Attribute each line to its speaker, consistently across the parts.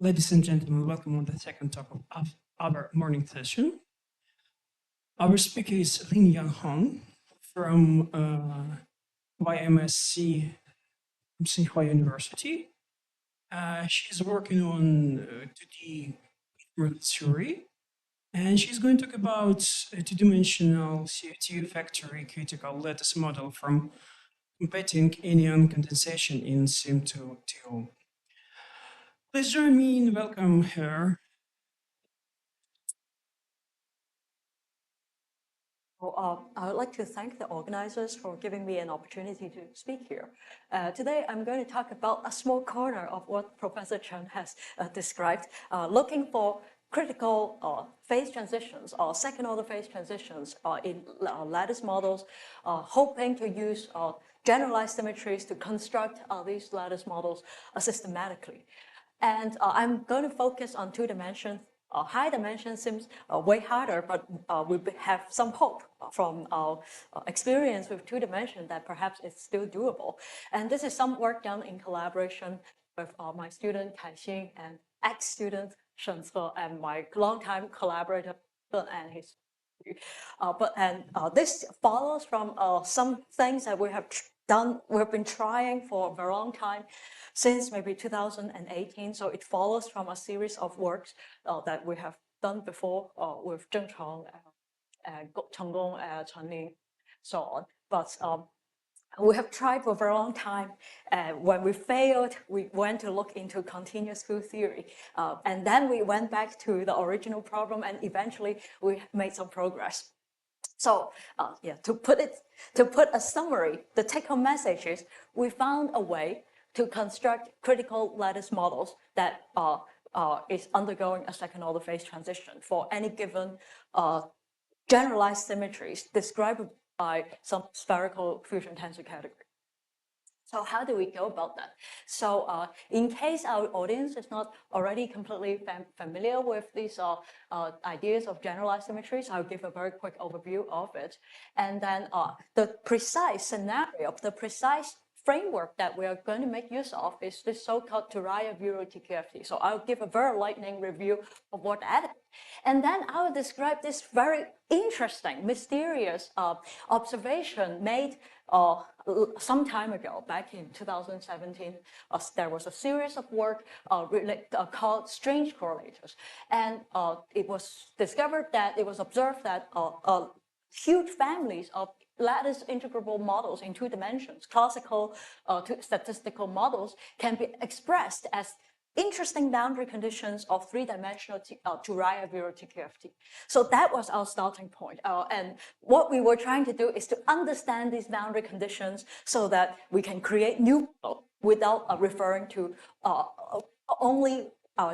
Speaker 1: Ladies and gentlemen, welcome on the second talk of our morning session. Our speaker is Lingyan Hung from YMSC from Tsinghua University. She's working on 2D group theory, and she's going to talk about a two-dimensional CFT factory critical lattice model from competing anyon condensation in Sim2. Please join me in welcome her.
Speaker 2: Well, I would like to thank the organizers for giving me an opportunity to speak here. Today, I'm going to talk about a small corner of what Professor Chen has described, looking for critical phase transitions or second-order phase transitions in lattice models, hoping to use generalized symmetries to construct these lattice models systematically. And I'm going to focus on two dimensions. High dimension seems way harder, but we have some hope from our experience with two dimensions that perhaps it's still doable. And this is some work done in collaboration with my student Kai-Xin and ex-student Shen Ce and my longtime collaborator and his. This follows from some things that we have done. We've been trying for a very long time, since maybe 2018. So it follows from a series of works that we have done before with Zheng Cheng, Cheng Gong, Chen Ling, so on. But we have tried for a very long time. When we failed, we went to look into continuous field theory. And then we went back to the original problem, and eventually we made some progress. So to put a summary, the take-home message is we found a way to construct critical lattice models that is undergoing a second-order phase transition for any given generalized symmetries described by some spherical fusion tensor category. So how do we go about that? So in case our audience is not already completely familiar with these ideas of generalized symmetries, I'll give a very quick overview of it. And then the precise scenario, the precise framework that we are going to make use of is this so-called Turaya-Bureau TQFT. So I'll give a very lightning review of what that is. And then I will describe this very interesting, mysterious observation made some time ago, back in 2017. There was a series of work called strange correlators. And it was discovered that it was observed that huge families of lattice integrable models in two dimensions, classical statistical models, can be expressed as interesting boundary conditions of three-dimensional Turaya-Bureau TQFT. So that was our starting point. And what we were trying to do is to understand these boundary conditions so that we can create new models without referring to only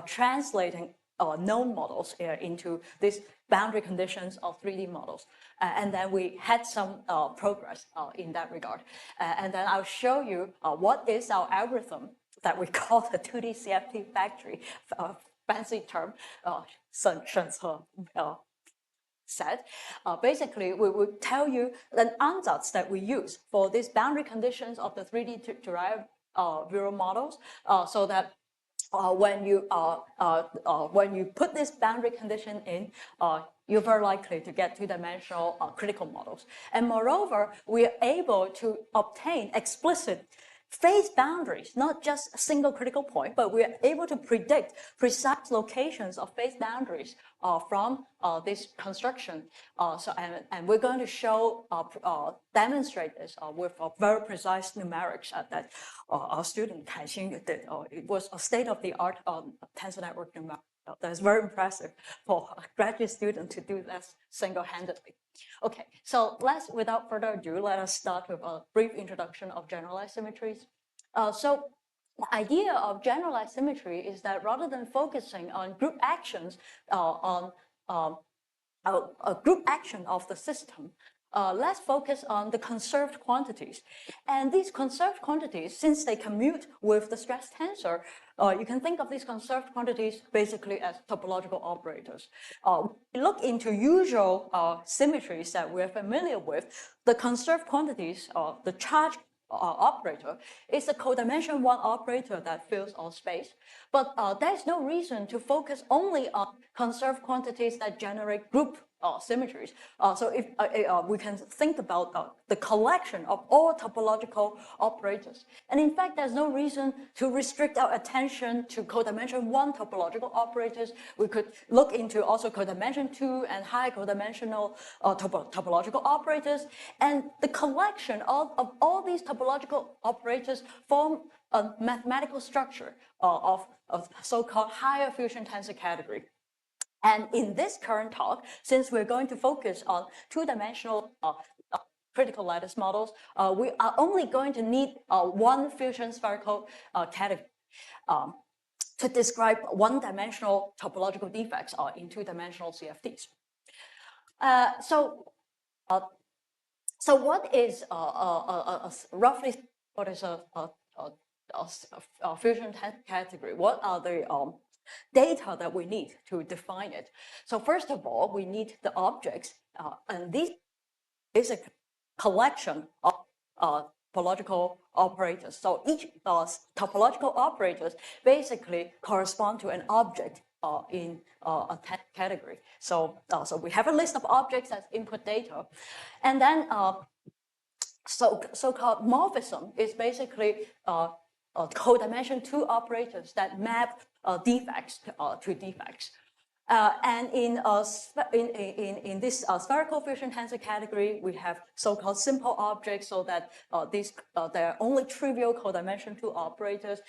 Speaker 2: translating known models into these boundary conditions of 3D models. And then we had some progress in that regard. And then I'll show you what is our algorithm that we call the 2D CFT factory, fancy term, Shen Ce said. Basically, we would tell you the ansatz that we use for these boundary conditions of the 3D Turaya-Bureau models, so that when you put this boundary condition in, you're very likely to get two-dimensional critical models. And moreover, we are able to obtain explicit phase boundaries, not just a single critical point, but we are able to predict precise locations of phase boundaries from this construction. And we're going to show, demonstrate this with very precise numerics that our student Kai-Xin did. It was a state-of-the-art tensor network numeric. That's very impressive for a graduate student to do this single-handedly. Okay, so without further ado, let us start with a brief introduction of generalized symmetries. So the idea of generalized symmetry is that rather than focusing on group actions, on a group action of the system, let's focus on the conserved quantities. And these conserved quantities, since they commute with the stress tensor, you can think of these conserved quantities basically as topological operators. We look into usual symmetries that we're familiar with. The conserved quantities, the charge operator is a codimension 1 operator that fills all space. But there's no reason to focus only on conserved quantities that generate group symmetries. So if we can think about the collection of all topological operators. And in fact, there's no reason to restrict our attention to codimension 1 topological operators. We could look into also codimension 2 and high codimensional topological operators. And the collection of all these topological operators form a mathematical structure of so-called higher fusion tensor category. And in this current talk, since we're going to focus on two-dimensional critical lattice models, we are only going to need one fusion spherical category to describe one-dimensional topological defects in two-dimensional CFTs. So what is roughly what is a fusion tensor category? What are the data that we need to define it? So first of all, we need the objects, and this is a collection of topological operators. So each topological operators basically correspond to an object in a category. So we have a list of objects as input data, and then so-called morphism is basically codimension 2 operators that map defects to defects. And in this spherical fusion tensor category, we have so-called simple objects, so that there are only trivial codimension 2 operators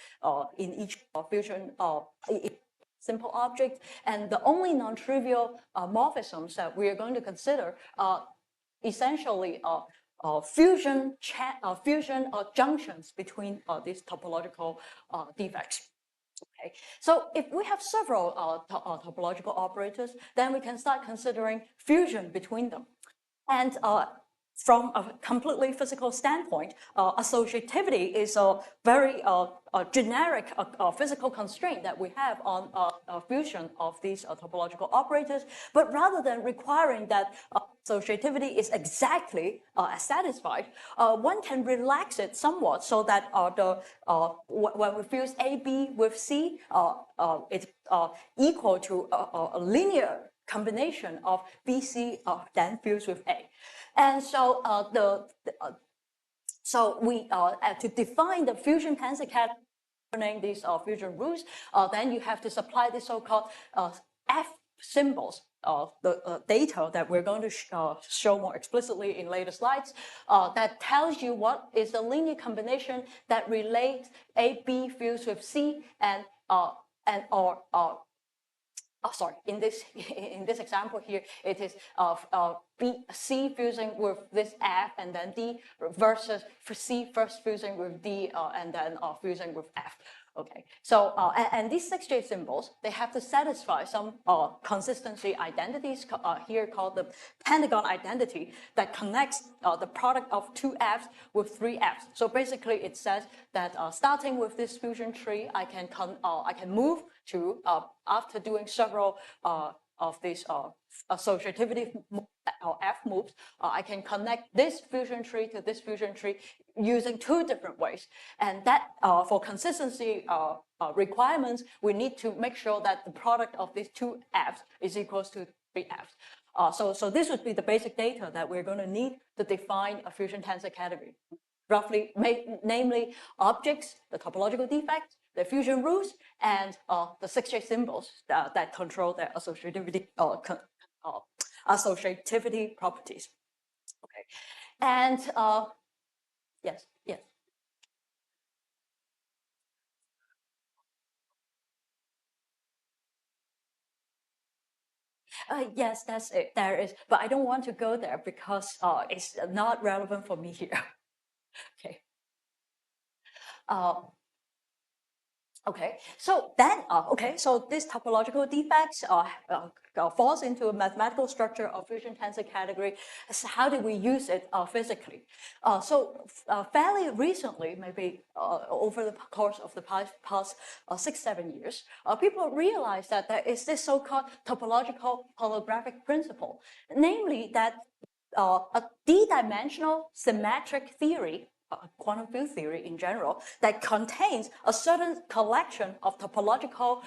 Speaker 2: in each fusion simple object, and the only non-trivial morphisms that we are going to consider are essentially fusion junctions between these topological defects. Okay, so if we have several topological operators, then we can start considering fusion between them. And from a completely physical standpoint, associativity is a very generic physical constraint that we have on fusion of these topological operators. But rather than requiring that associativity is exactly satisfied, one can relax it somewhat so that when we fuse AB with C, it's equal to a linear combination of BC then fused with A. And so we to define the fusion tensor category, these fusion rules, then you have to supply the so-called F symbols of the data that we're going to show more explicitly in later slides, that tells you what is the linear combination that relates AB fused with C in this example here, it is C fusing with this F and then D versus C first fusing with D and then fusing with F. Okay, so and these 6J symbols, they have to satisfy some consistency identities here called the pentagon identity that connects the product of 2 Fs with 3 Fs. So basically, it says that starting with this fusion tree, I can move to after doing several of these associativity F moves, I can connect this fusion tree to this fusion tree using 2 different ways. And that for consistency requirements, we need to make sure that the product of these 2 Fs is equals to 3 Fs. So this would be the basic data that we're going to need to define a fusion tensor category. Roughly, namely objects, the topological defects, the fusion rules, and the 6J symbols that control their associativity properties. Okay, and yes. Yes, that's it. There is, but I don't want to go there because it's not relevant for me here. Okay. Okay, so then, so this topological defects falls into a mathematical structure of fusion tensor category. So how do we use it physically? Fairly recently, maybe over the course of the past 6-7 years, people realized that there is this so-called topological holographic principle, namely that a d-dimensional symmetric theory quantum field theory in general that contains a certain collection of topological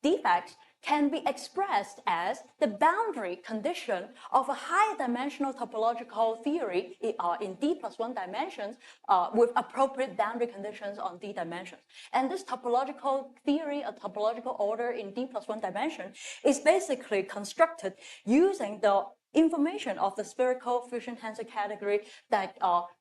Speaker 2: defects can be expressed as the boundary condition of a higher dimensional topological theory in d+1 dimensions with appropriate boundary conditions on d dimensions. And this topological theory, a topological order in d+1 dimension, is basically constructed using the information of the spherical fusion tensor category that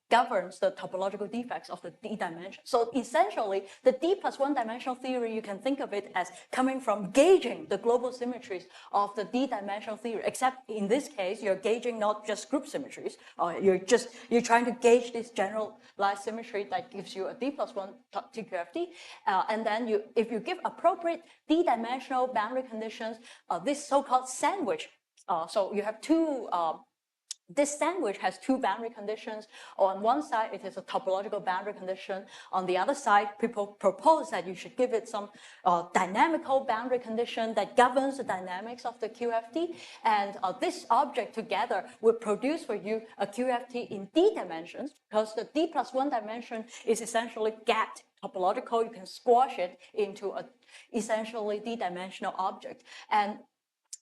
Speaker 2: governs the topological defects of the d dimension. So essentially, the d+1 dimensional theory, you can think of it as coming from gauging the global symmetries of the d dimensional theory, except in this case, you're gauging not just group symmetries, you're trying to gauge this generalized symmetry that gives you a d+1 TQFT, and then if you give appropriate d dimensional boundary conditions, this so-called sandwich. So you have two, this sandwich has two boundary conditions. On one side, it is a topological boundary condition. On the other side, people propose that you should give it some dynamical boundary condition that governs the dynamics of the QFT. And this object together will produce for you a QFT in d dimensions, because the d+1 dimension is essentially gapped topological. You can squash it into a essentially d-dimensional object. And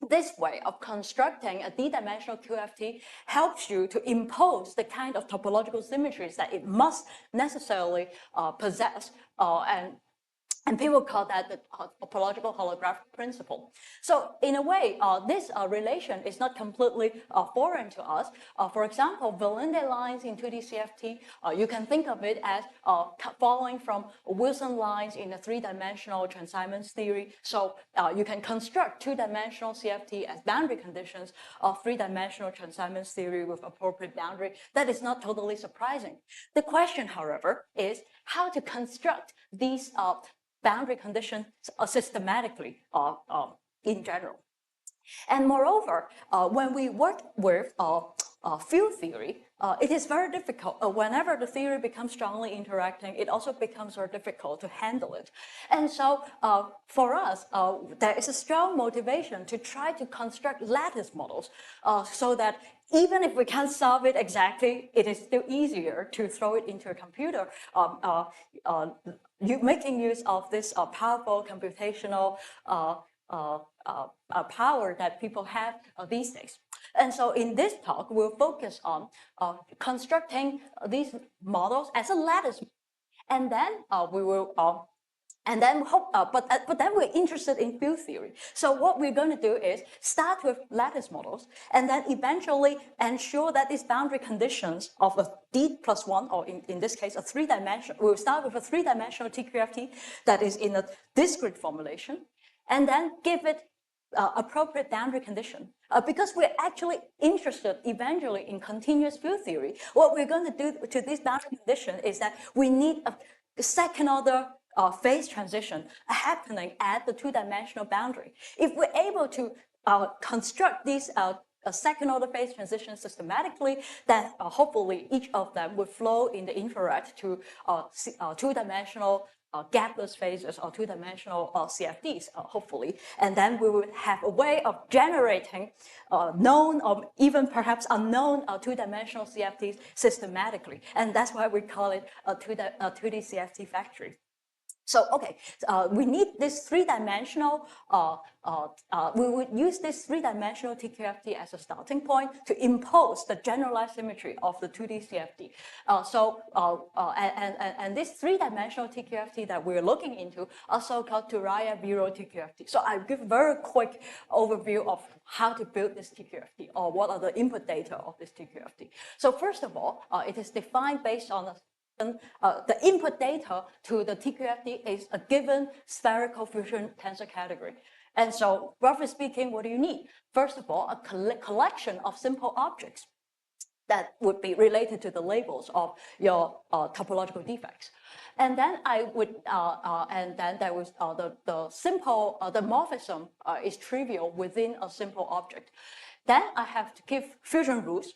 Speaker 2: this way of constructing a d-dimensional QFT helps you to impose the kind of topological symmetries that it must necessarily possess, and people call that the topological holographic principle. So in a way, this relation is not completely foreign to us. For example, Valente lines in 2D CFT, you can think of it as following from Wilson lines in the three-dimensional Chern-Simons theory. So you can construct two-dimensional CFT as boundary conditions of three-dimensional Chern-Simons theory with appropriate boundary. That is not totally surprising. The question, however, is how to construct these boundary conditions systematically in general. And moreover, when we work with field theory, it is very difficult. Whenever the theory becomes strongly interacting, it also becomes very difficult to handle it. And so for us, there is a strong motivation to try to construct lattice models so that even if we can't solve it exactly, it is still easier to throw it into a computer. Making use of this powerful computational power that people have these days. And so in this talk, we'll focus on constructing these models as a lattice. And then we will but then we're interested in field theory. So what we're going to do is start with lattice models, and then eventually ensure that these boundary conditions of a d+1, or in this case, a three-dimensional, we'll start with a three-dimensional TQFT that is in a discrete formulation, and then give it appropriate boundary condition. Because we're actually interested eventually in continuous field theory, what we're going to do to this boundary condition is that we need a second order phase transition happening at the two-dimensional boundary. If we're able to construct these second order phase transitions systematically, then hopefully each of them will flow in the infrared to two-dimensional gapless phases or two-dimensional CFDs, hopefully. And then we will have a way of generating known or even perhaps unknown two-dimensional CFDs systematically. And that's why we call it a 2D CFT factory. So, okay, we need this three-dimensional, we would use this three-dimensional TQFT as a starting point to impose the generalized symmetry of the 2D CFT. And this three-dimensional TQFT that we're looking into are so-called Turaya-Biro TQFT. So I'll give a very quick overview of how to build this TQFT, or what are the input data of this TQFT. So first of all, it is defined based on the input data to the TQFT is a given spherical fusion tensor category. And so, roughly speaking, what do you need? First of all, a collection of simple objects that would be related to the labels of your topological defects. And then I would, and then there was the simple, the morphism is trivial within a simple object. Then I have to give fusion rules.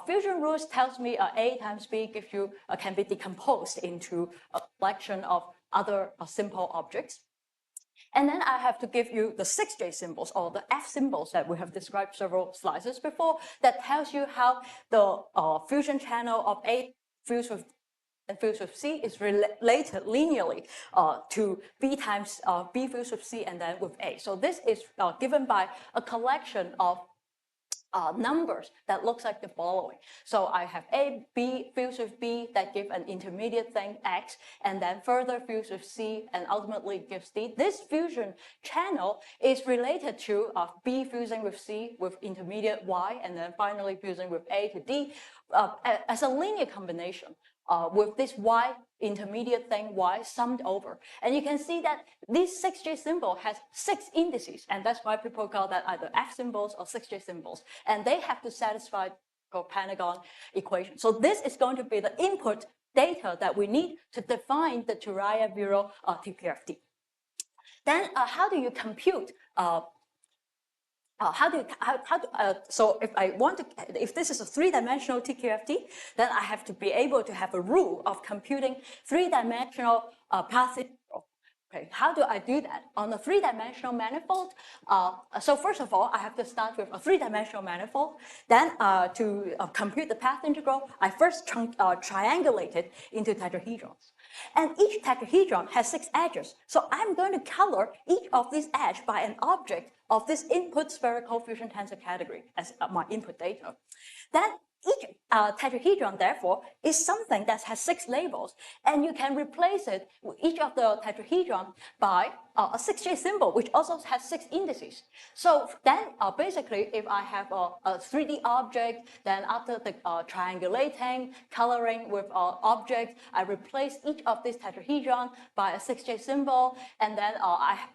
Speaker 2: Fusion rules tells me A times B gives you can be decomposed into a collection of other simple objects. And then I have to give you the 6J symbols, or the F symbols that we have described several slides before, that tells you how the fusion channel of A fused with and fused with C is related linearly to B times B fused with C and then with A. So this is given by a collection of numbers that looks like the following. So I have A, B fused with B that give an intermediate thing X, and then further fused with C and ultimately gives D. This fusion channel is related to B fusing with C with intermediate Y, and then finally fusing with A to D as a linear combination. With this Y intermediate thing Y summed over. And you can see that this 6J symbol has 6 indices, and that's why people call that either F symbols or 6J symbols. And they have to satisfy the Pentagon equation. So this is going to be the input data that we need to define the Turaya-Bureau TPFT. Then how do you compute so if this is a 3-dimensional TQFT, then I have to be able to have a rule of computing 3-dimensional path integral. Okay, how do I do that? On a 3-dimensional manifold, so first of all, I have to start with a 3-dimensional manifold. Then to compute the path integral, I first triangulate it into tetrahedrons. And each tetrahedron has 6 edges. So I'm going to color each of these edges by an object of this input spherical fusion tensor category as my input data. Then each tetrahedron, therefore, is something that has 6 labels, and you can replace it, each of the tetrahedron, by a 6J symbol, which also has 6 indices. So then, basically, if I have a 3D object, then after the triangulating, coloring with object, I replace each of these tetrahedron by a 6J symbol, and then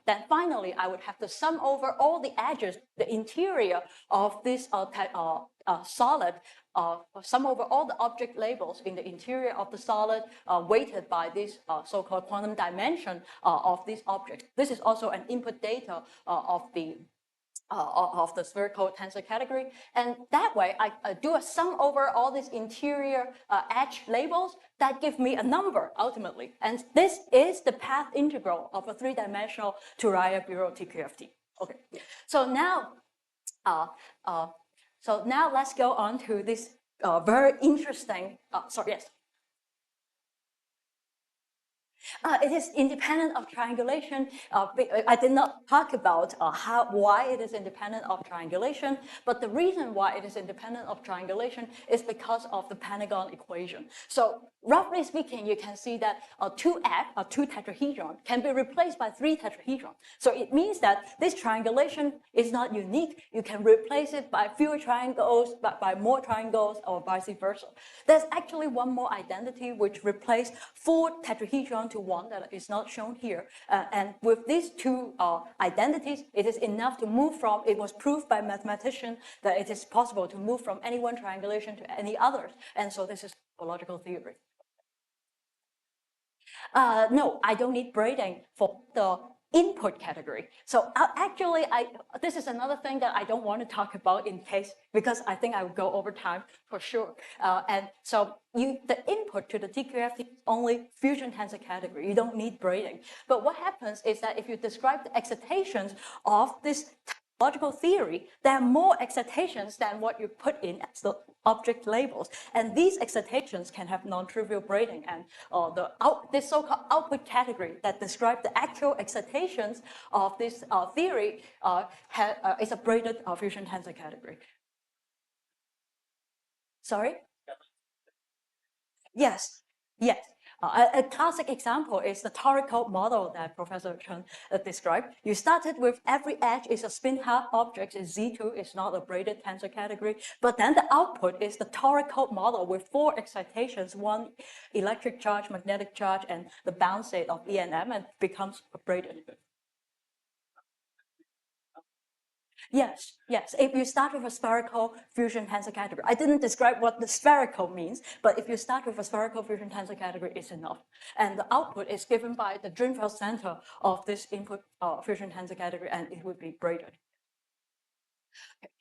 Speaker 2: then finally I would have to sum over all the edges, the interior of this solid, sum over all the object labels in the interior of the solid weighted by this so-called quantum dimension of this object. This is also an input data of the spherical tensor category. And that way, I do a sum over all these interior edge labels that give me a number ultimately. And this is the path integral of a 3-dimensional Turaya-Bureau TQFT. Okay, so now, let's go on to this very interesting, sorry, yes. It is independent of triangulation. I did not talk about why it is independent of triangulation, but the reason why it is independent of triangulation is because of the Pentagon equation. So roughly speaking, you can see that 2F, 2 tetrahedron, can be replaced by 3 tetrahedron. So it means that this triangulation is not unique. You can replace it by fewer triangles, by more triangles, or vice versa. There's actually one more identity which replaces 4 tetrahedron to 1 that is not shown here. And with these 2 identities, it is enough to move from, it was proved by mathematicians that it is possible to move from any one triangulation to any others. And so this is topological theory. No, I don't need braiding for the input category. So actually, this is another thing that I don't want to talk about in case, because I think I will go over time for sure. And so the input to the TQFT is only fusion tensor category. You don't need braiding. But what happens is that if you describe the excitations of this logical theory, there are more excitations than what you put in as the object labels. And these excitations can have non-trivial braiding. And this so-called output category that describes the actual excitations of this theory is a braided fusion tensor category. Sorry? Yes, yes. A classic example is the toric model that Professor Chen described. You started with every edge is a spin half object, Z2 is not a braided tensor category, but then the output is the toric model with 4 excitations, 1 electric charge, magnetic charge, and the bound state of E and M, and becomes braided. Yes, yes. If you start with a spherical fusion tensor category, I didn't describe what the spherical means, but if you start with a spherical fusion tensor category, it's enough. And the output is given by the Drinfeld center of this input fusion tensor category, and it would be braided. Okay.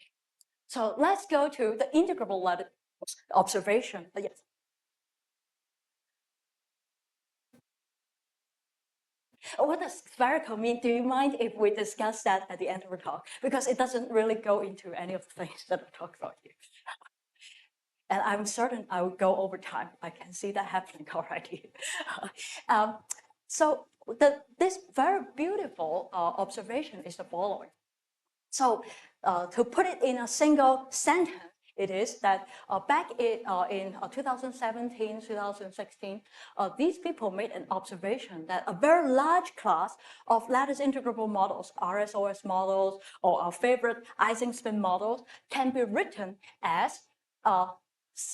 Speaker 2: So let's go to the integrable lattice observation. Yes. What does spherical mean? Do you mind if we discuss that at the end of the talk? Because it doesn't really go into any of the things that I talked about here. And I'm certain I will go over time. I can see that happening already. So this very beautiful observation is the following. So to put it in a single sentence, it is that back in 2017, 2016, these people made an observation that a very large class of lattice integrable models, RSOS models, or our favorite Ising spin models, can be written as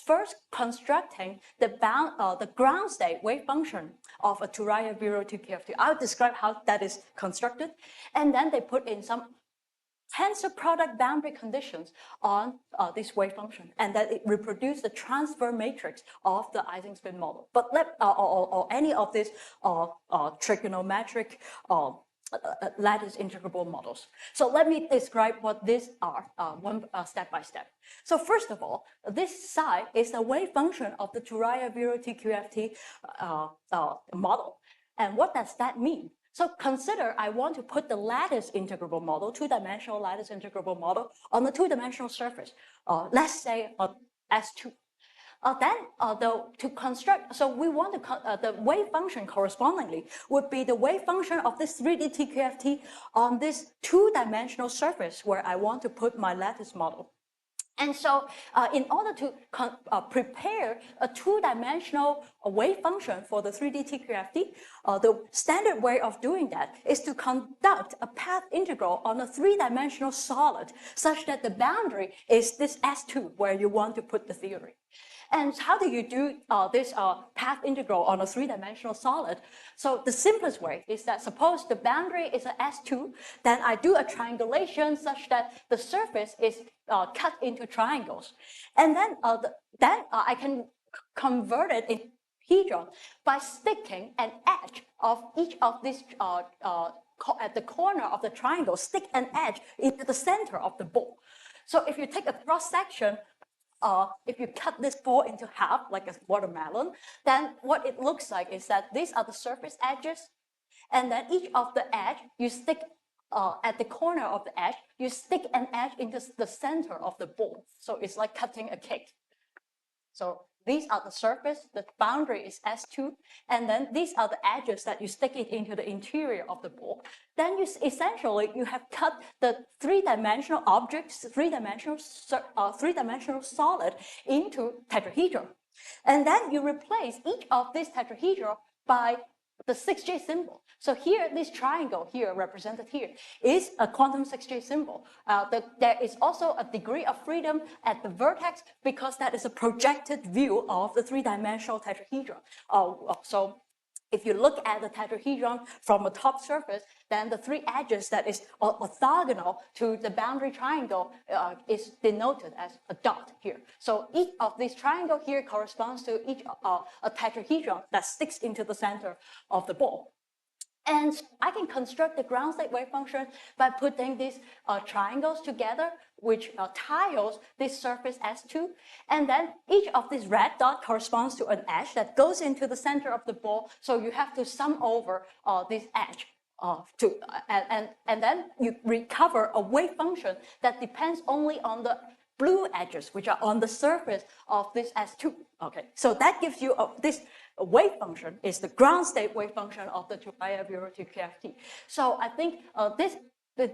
Speaker 2: first constructing the ground state wave function of a Turaya-Viro-2 QFT. I'll describe how that is constructed, and then they put in some tensor product boundary conditions on this wave function, and that it reproduces the transfer matrix of the Ising spin model. But or any of these trigonometric lattice integrable models. So let me describe what these are one step by step. So first of all, this psi is the wave function of the Turaya-Viro-2 QFT model. And what does that mean? So consider I want to put the lattice integrable model, two-dimensional lattice integrable model, on the two-dimensional surface. Let's say S2. Then to construct, so we want to, the wave function correspondingly would be the wave function of this 3D TQFT on this two-dimensional surface where I want to put my lattice model. And so in order to prepare a two-dimensional wave function for the 3D TQFT, the standard way of doing that is to conduct a path integral on a three-dimensional solid such that the boundary is this S2 where you want to put the theory. And how do you do this path integral on a three-dimensional solid? So the simplest way is that suppose the boundary is a S2, then I do a triangulation such that the surface is cut into triangles. And then, I can convert it into hedron by sticking an edge of each of these at the corner of the triangle, stick an edge into the center of the ball. So if you take a cross section, if you cut this ball into half, like a watermelon, then what it looks like is that these are the surface edges, and then each of the edge, you stick at the corner of the edge, you stick an edge into the center of the ball. So it's like cutting a cake. So these are the surface, the boundary is S2, and then these are the edges that you stick it into the interior of the ball. Then you essentially, you have cut the three-dimensional objects, three-dimensional solid into tetrahedron. And then you replace each of these tetrahedron by the 6J symbol. So here, this triangle here, represented here, is a quantum 6J symbol. There is also a degree of freedom at the vertex because that is a projected view of the three-dimensional tetrahedron. So if you look at the tetrahedron from the top surface, then the three edges that is orthogonal to the boundary triangle is denoted as a dot here. So each of these triangles here corresponds to each a tetrahedron that sticks into the center of the ball. And I can construct the ground state wave function by putting these triangles together, which tiles this surface S2. And then each of these red dots corresponds to an edge that goes into the center of the ball. So you have to sum over this edge. And then you recover a wave function that depends only on the blue edges, which are on the surface of this S2. Okay, so that gives you this wave function is the ground state wave function of the Turaya-Viro-2 QFT. So I think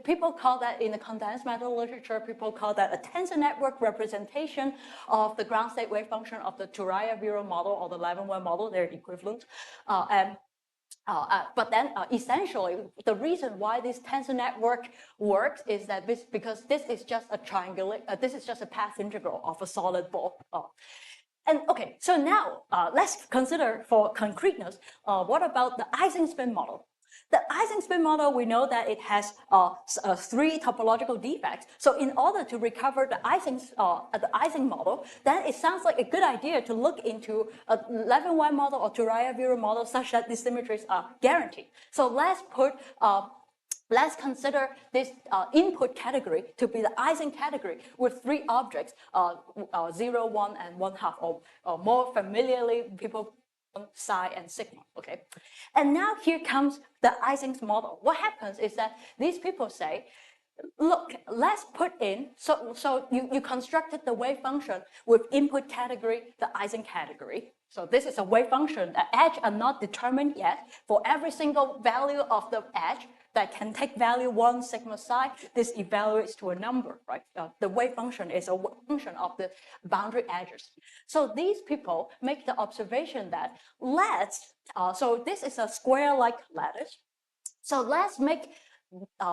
Speaker 2: people call that in the condensed matter literature, people call that a tensor network representation of the ground state wave function of the Turaya-Viro model or the Levin-Well model. They're equivalent. But then essentially, the reason why this tensor network works is that because this is just a triangle, this is just a path integral of a solid ball. And okay, so now let's consider for concreteness, what about the Ising spin model? The Ising spin model, we know that it has three topological defects. So in order to recover the Ising model, then it sounds like a good idea to look into a Levin-Well model or Turaya-Viro model such that these symmetries are guaranteed. So let's consider this input category to be the Ising category with three objects, 0, 1, and 1/2, or more familiarly, people psi and sigma, okay? And now here comes the Ising's model. What happens is that these people say, look, let's put in, so you constructed the wave function with input category, the Ising category. So this is a wave function. The edge are not determined yet. For every single value of the edge that can take value 1 sigma psi, this evaluates to a number, right? The wave function is a function of the boundary edges. So these people make the observation that so this is a square-like lattice. So let's make,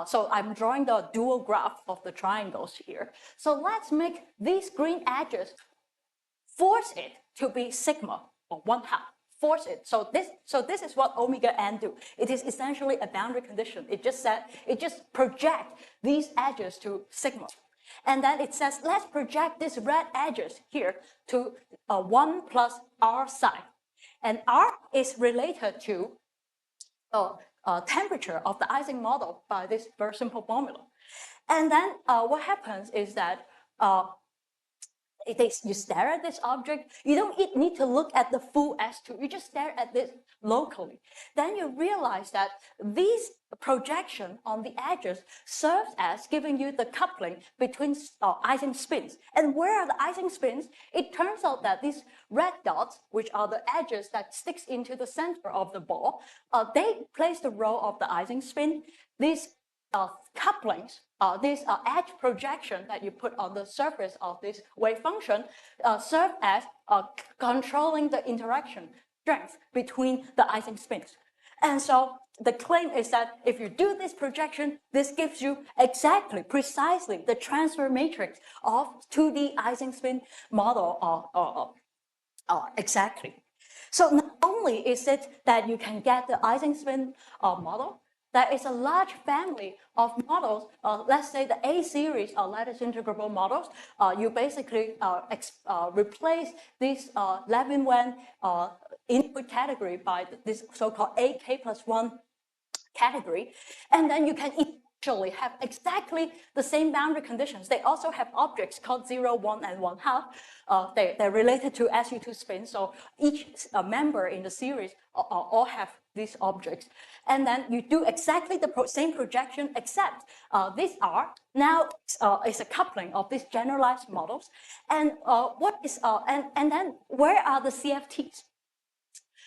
Speaker 2: so I'm drawing the dual graph of the triangles here. So let's make these green edges, force it to be sigma or 1/2. Force it. So this is what omega n do. It is essentially a boundary condition. It just project these edges to sigma. And then it says, let's project these red edges here to 1 plus r psi. And r is related to temperature of the Ising model by this very simple formula. And then what happens is that you stare at this object, you don't need to look at the full S2, you just stare at this locally. Then you realize that these projection on the edges serves as giving you the coupling between Ising spins. And where are the Ising spins? It turns out that these red dots, which are the edges that sticks into the center of the ball, they plays the role of the Ising spin. These couplings, this edge projection that you put on the surface of this wave function serve as controlling the interaction strength between the Ising spins. And so the claim is that if you do this projection, this gives you precisely the transfer matrix of 2D Ising spin model exactly. So not only is it that you can get the Ising spin model, there is a large family of models, let's say the A series lattice integrable models. You basically replace this Levin-Wen input category by this so-called AK plus 1 category, and then you can actually have exactly the same boundary conditions. They also have objects called 0, 1, and 1/2. They're related to SU2 spin, so each member in the series all have these objects. And then you do exactly the same projection, except these are now is a coupling of these generalized models. And and then where are the CFTs?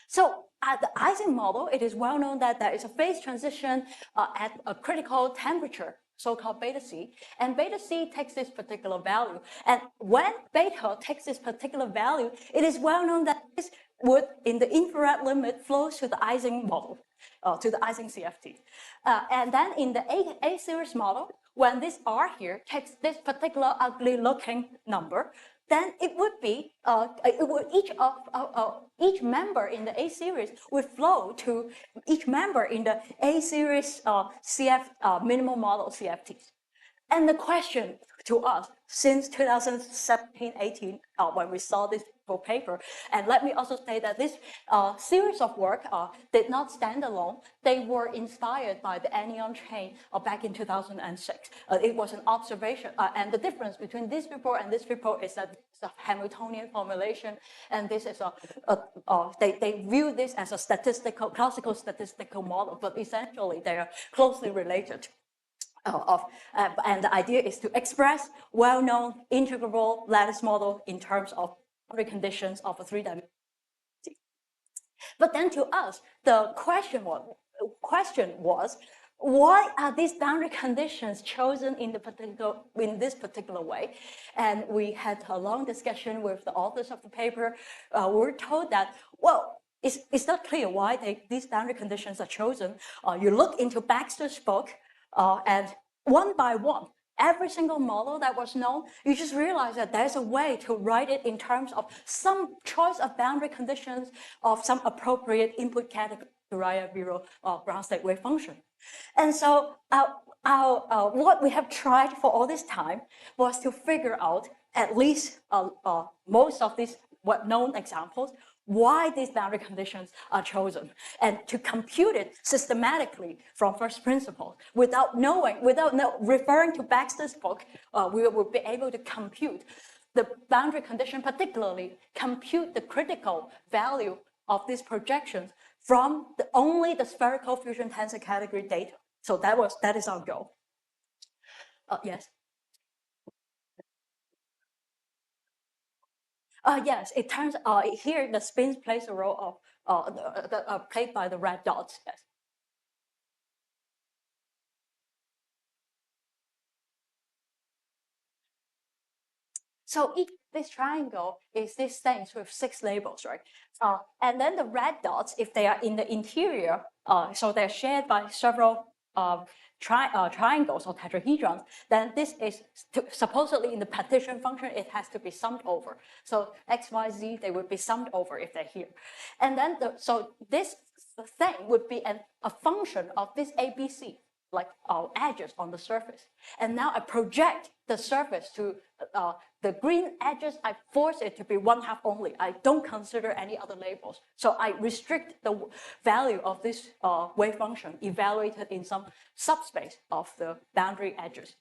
Speaker 2: So at the Ising model, it is well known that there is a phase transition at a critical temperature, so-called beta C, and beta C takes this particular value. And when beta takes this particular value, it is well known that this would, in the infrared limit, flows to the Ising model, to the Ising CFT. And then in the A series model, when this R here takes this particular ugly-looking number, then it would be each member in the A series would flow to each member in the A series minimal model CFTs. And the question to us since 2017-18, when we saw this paper, and let me also say that this series of work did not stand alone. They were inspired by the anyon chain back in 2006. It was an observation, and the difference between this report and this report is that it's a Hamiltonian formulation, and this is they view this as a classical statistical model, but essentially they are closely related. And the idea is to express well-known integrable lattice model in terms of boundary conditions of a 3-dimensional. But then to us, the question was, why are these boundary conditions chosen in this particular way? And we had a long discussion with the authors of the paper. We were told that, well, it's not clear why these boundary conditions are chosen. You look into Baxter's book, and one by one, every single model that was known, you just realize that there's a way to write it in terms of some choice of boundary conditions of some appropriate input category to write a zero ground state wave function. And so what we have tried for all this time was to figure out at least most of these known examples, why these boundary conditions are chosen, and to compute it systematically from first principles without referring to Baxter's book, we will be able to compute the boundary condition, particularly compute the critical value of these projections from only the spherical fusion tensor category data. So that is our goal. Yes. Yes, it turns here the spin plays a role of played by the red dots. Yes. So each this triangle is this thing with 6 labels, right? And then the red dots, if they are in the interior, so they're shared by several triangles or tetrahedrons, then this is supposedly in the partition function, it has to be summed over. So x, y, z, they would be summed over if they're here. And then, so this thing would be a function of this ABC, like our edges on the surface. And now I project the surface to the green edges, I force it to be 1/2 only. I don't consider any other labels. So I restrict the value of this wave function evaluated in some subspace of the boundary edges.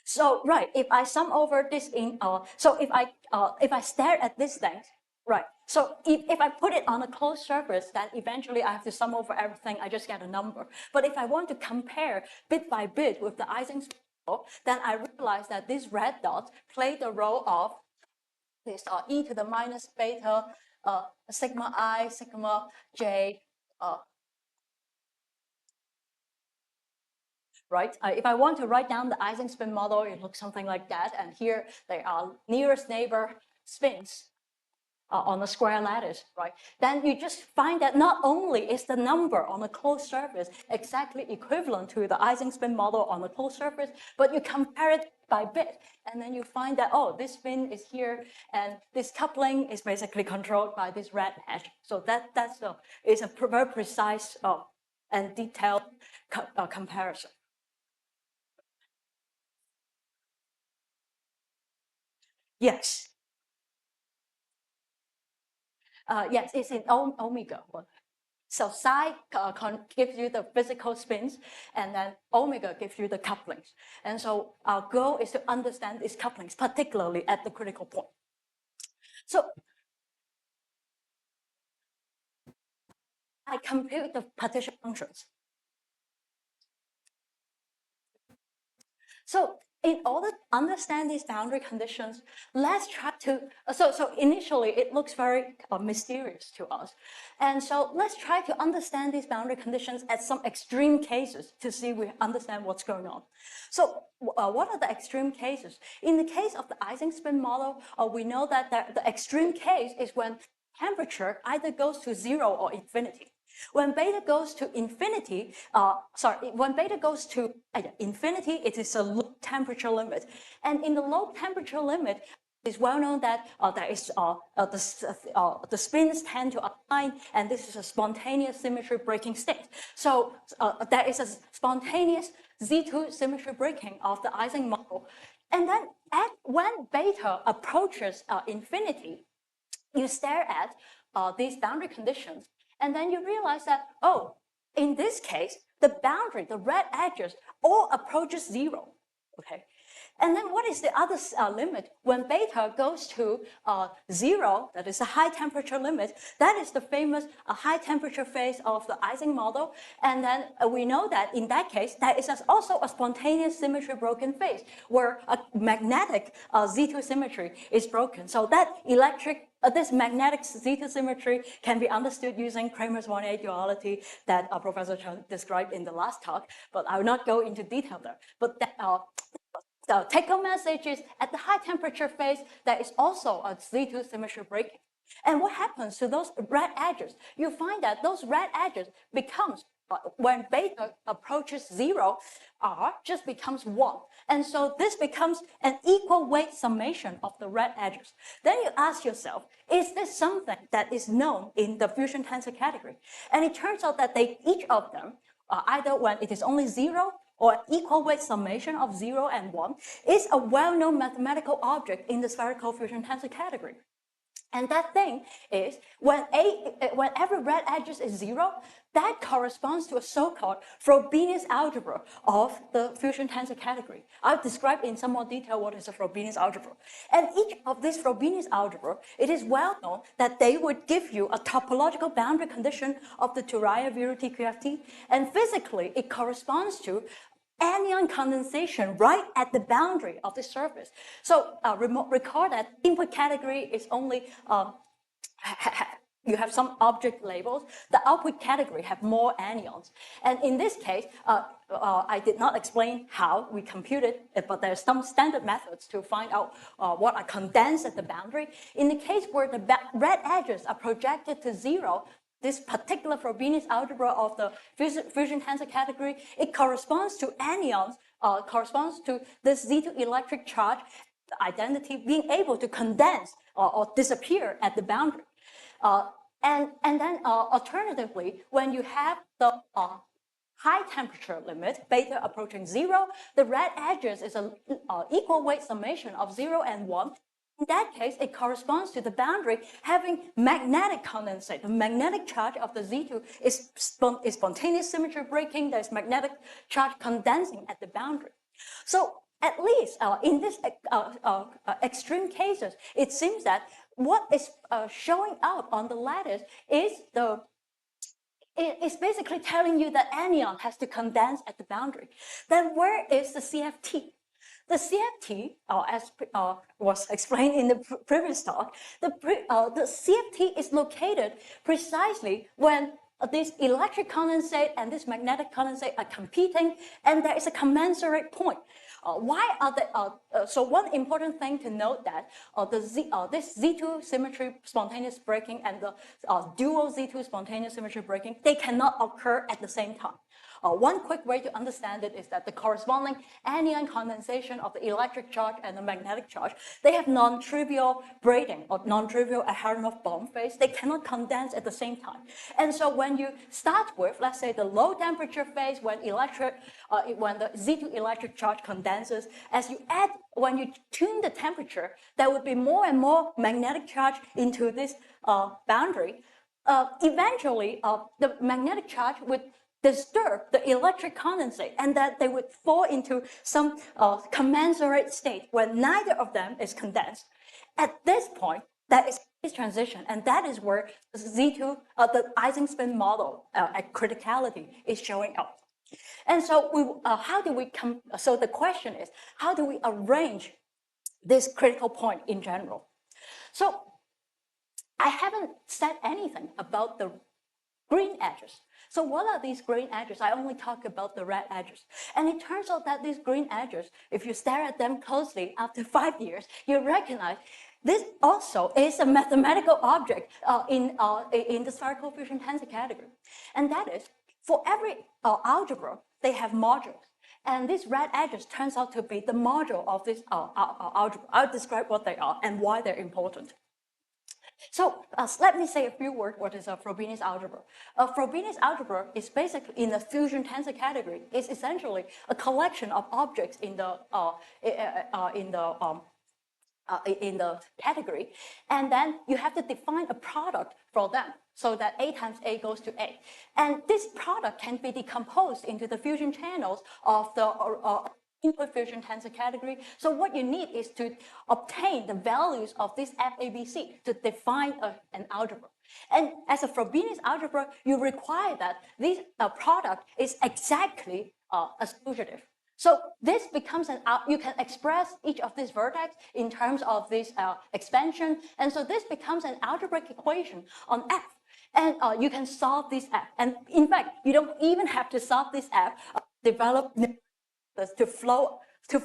Speaker 2: So right, if I sum over this in, so if I stare at this thing, right. So if I put it on a closed surface, then eventually I have to sum over everything. I just get a number. But if I want to compare bit by bit with the Ising model, then I realize that these red dots play the role of this e to the minus beta sigma I sigma j. Right? If I want to write down the Ising spin model, it looks something like that. And here they are nearest neighbor spins on a square lattice, right? Then you just find that not only is the number on a closed surface exactly equivalent to the Ising spin model on a closed surface, but you compare it by bit, and then you find that, oh, this spin is here, and this coupling is basically controlled by this red edge. So that's is a very precise and detailed comparison. Yes. Yes, it's in omega. So psi gives you the physical spins, and then omega gives you the couplings. And so our goal is to understand these couplings, particularly at the critical point. So I compute the partition functions. So in order to understand these boundary conditions, let's try to, so initially it looks very mysterious to us. And so let's try to understand these boundary conditions at some extreme cases to see if we understand what's going on. So what are the extreme cases? In the case of the Ising spin model, we know that the extreme case is when temperature either goes to 0 or infinity. When beta goes to infinity, when beta goes to infinity, it is a low temperature limit. And in the low temperature limit, it's well known that the spins tend to align, and this is a spontaneous symmetry breaking state. So there is a spontaneous Z2 symmetry breaking of the Ising model. And then when beta approaches infinity, you stare at these boundary conditions, and then you realize that, oh, in this case, the boundary, the red edges, all approaches 0, okay? And then what is the other limit? When beta goes to 0, that is a high temperature limit, that is the famous high temperature phase of the Ising model. And then we know that in that case, there is also a spontaneous symmetry broken phase where a magnetic Z2 symmetry is broken. So that this magnetic Z2 symmetry can be understood using Kramer's 1A duality that Professor Chen described in the last talk, but I will not go into detail there. But that, the take-home message is at the high temperature phase, there is also a Z2 symmetry breaking. And what happens to those red edges? You find that those red edges becomes, when beta approaches 0, R just becomes 1. And so this becomes an equal weight summation of the red edges. Then you ask yourself, is this something that is known in the fusion tensor category? And it turns out that each of them, either when it is only 0 or equal weight summation of 0 and 1, is a well-known mathematical object in the spherical fusion tensor category. And that thing is when every red edges is 0, that corresponds to a so-called Frobenius algebra of the fusion tensor category. I'll describe in some more detail what is a Frobenius algebra. And each of these Frobenius algebra, it is well known that they would give you a topological boundary condition of the Turaya-Viruti QFT, and physically it corresponds to anyon condensation right at the boundary of the surface. So recall that input category is only you have some object labels. The output category have more anyons. And in this case, I did not explain how we computed it, but there's some standard methods to find out what are condensed at the boundary. In the case where the red edges are projected to 0, this particular Frobenius algebra of the fusion tensor category, it corresponds to anyons, corresponds to this Z2 electric charge identity being able to condense or disappear at the boundary. And then alternatively, when you have the high temperature limit, beta approaching 0, the red edges is an equal weight summation of 0 and 1. In that case, it corresponds to the boundary having magnetic condensate. The magnetic charge of the Z2 is spontaneous symmetry breaking. There's magnetic charge condensing at the boundary. So at least in this extreme cases, it seems that what is showing up on the lattice is it's basically telling you that anyon has to condense at the boundary. Then where is the CFT? The CFT, as was explained in the previous talk, the CFT is located precisely when this electric condensate and this magnetic condensate are competing, and there is a commensurate point. Why are they? So one important thing to note that this Z2 symmetry spontaneous breaking and the dual Z2 spontaneous symmetry breaking, they cannot occur at the same time. One quick way to understand it is that the corresponding anyon condensation of the electric charge and the magnetic charge, they have non-trivial braiding or non-trivial Aharonov-Bohm phase. They cannot condense at the same time. And so when you start with, let's say, the low temperature phase, when the Z2 electric charge condenses, when you tune the temperature, there would be more and more magnetic charge into this boundary. Eventually, the magnetic charge would disturb the electric condensate, and that they would fall into some commensurate state where neither of them is condensed. At this point, that is phase transition, and that is where Z2, the Eisenspin model at criticality is showing up. And so, so the question is, how do we arrange this critical point in general? So I haven't said anything about the green edges. So what are these green edges? I only talk about the red edges. And it turns out that these green edges, if you stare at them closely after 5 years, you recognize this also is a mathematical object in the spherical fusion tensor category. And that is, for every algebra, they have modules. And these red edges turns out to be the module of this algebra. I'll describe what they are and why they're important. So let me say a few words what is a Frobenius algebra. A Frobenius algebra is basically in the fusion tensor category. It's essentially a collection of objects in the category, and then you have to define a product for them so that A times A goes to A. And this product can be decomposed into the fusion channels of the input fusion tensor category. So what you need is to obtain the values of this FABC to define an algebra. And as a Frobenius algebra, you require that this product is exactly associative. So this becomes you can express each of these vertex in terms of this expansion. And so this becomes an algebraic equation on F. And you can solve this F. And in fact, you don't even have to solve this F, develop to flow to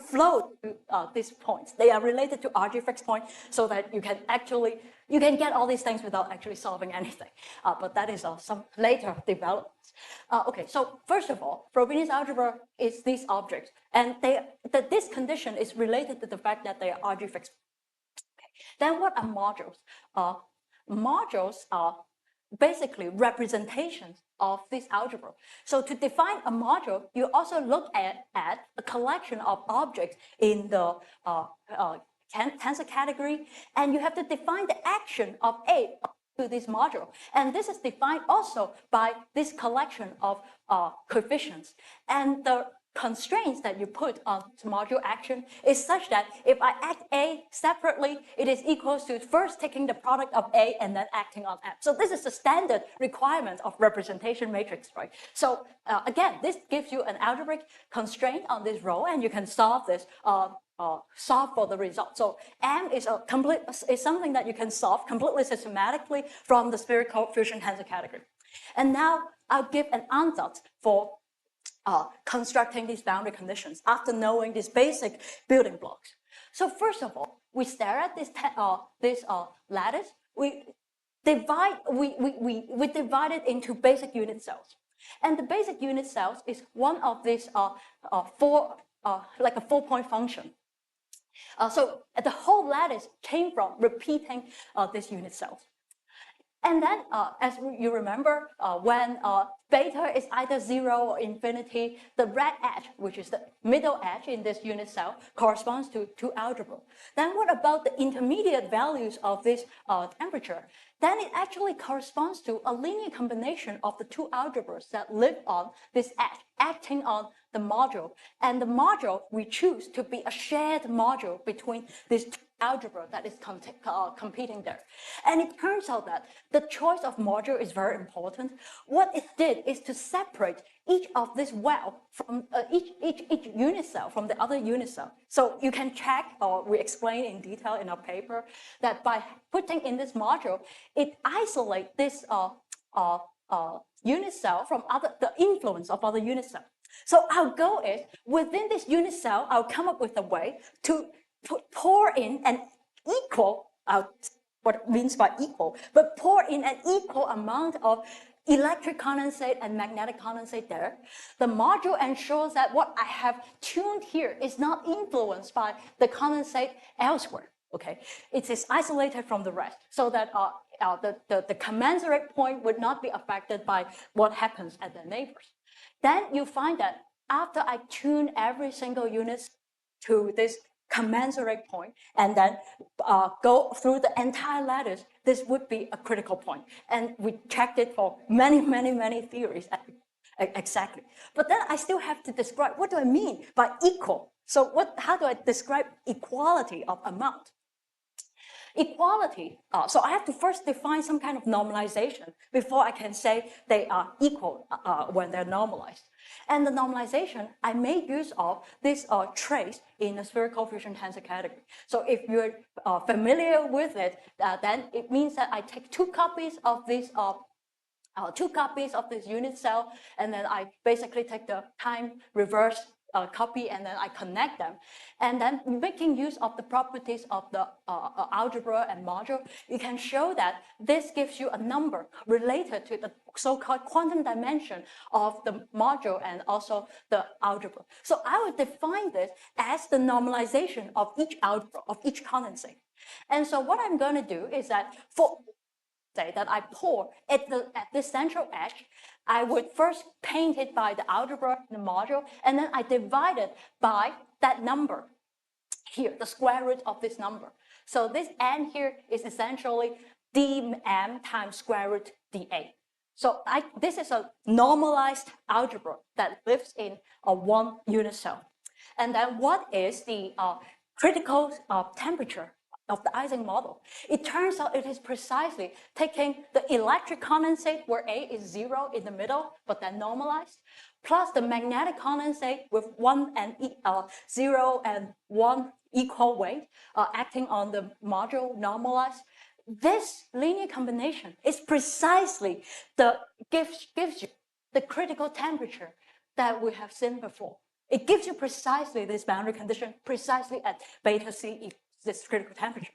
Speaker 2: these points. They are related to RG fixed point, so that you can get all these things without actually solving anything. But that is some later developments. Okay, so first of all, Frobenius algebra is these objects, and this condition is related to the fact that they are RG fixed. Okay. Then what are modules? Modules are basically representations of this algebra. So to define a module, you also look at a collection of objects in the tensor category, and you have to define the action of A to this module. And this is defined also by this collection of coefficients. And the constraints that you put on module action is such that if I act A separately, it is equals to first taking the product of A and then acting on M. So this is the standard requirement of representation matrix, right? So again, this gives you an algebraic constraint on this row, and you can solve this solve for the result. So M is something that you can solve completely systematically from the spherical fusion tensor category. And now I'll give an ansatz for constructing these boundary conditions after knowing these basic building blocks. So first of all, we stare at this lattice. We divide it into basic unit cells, and the basic unit cells is one of these like a 4-point function. So the whole lattice came from repeating these unit cells. And then, as you remember, when beta is either 0 or infinity, the red edge, which is the middle edge in this unit cell, corresponds to algebra. Then what about the intermediate values of this temperature? Then it actually corresponds to a linear combination of the two algebras that live on this edge, acting on the module. And the module we choose to be a shared module between these two algebra that is competing there. And it turns out that the choice of module is very important. What it did is to separate each of this well from each unit cell from the other unit cell. So you can check, or we explain in detail in our paper, that by putting in this module, it isolates this unit cell from the influence of other unit cells. So our goal is, within this unit cell, I'll come up with a way to pour in an equal, what it means by equal, but pour in an equal amount of electric condensate and magnetic condensate there. The module ensures that what I have tuned here is not influenced by the condensate elsewhere. Okay, it is isolated from the rest, so that the commensurate point would not be affected by what happens at the neighbors. Then you find that after I tune every single unit to this commensurate point and then go through the entire lattice, this would be a critical point. And we checked it for many theories exactly. But then I still have to describe, what do I mean by equal? So how do I describe equality of amount? Equality, so I have to first define some kind of normalization before I can say they are equal when they're normalized. And the normalization, I made use of this trace in the spherical fusion tensor category. So if you're familiar with it, then it means that I take two copies of this unit cell, and then I basically take the time reverse copy, and then I connect them. And then making use of the properties of the algebra and module, you can show that this gives you a number related to the so-called quantum dimension of the module and also the algebra. So I would define this as the normalization of each algebra, of each condensate. And so what I'm going to do is that say that I pour at this central edge, I would first paint it by the algebra and the module, and then I divide it by that number here, the square root of this number. So this n here is essentially dm times square root dA. So this is a normalized algebra that lives in a one unit cell. And then what is the critical temperature of the Ising model? It turns out it is precisely taking the electric condensate where A is 0 in the middle, but then normalized, plus the magnetic condensate with 0 and 1 equal weight acting on the module normalized. This linear combination is precisely gives you the critical temperature that we have seen before. It gives you precisely this boundary condition, precisely at beta C equals this critical temperature.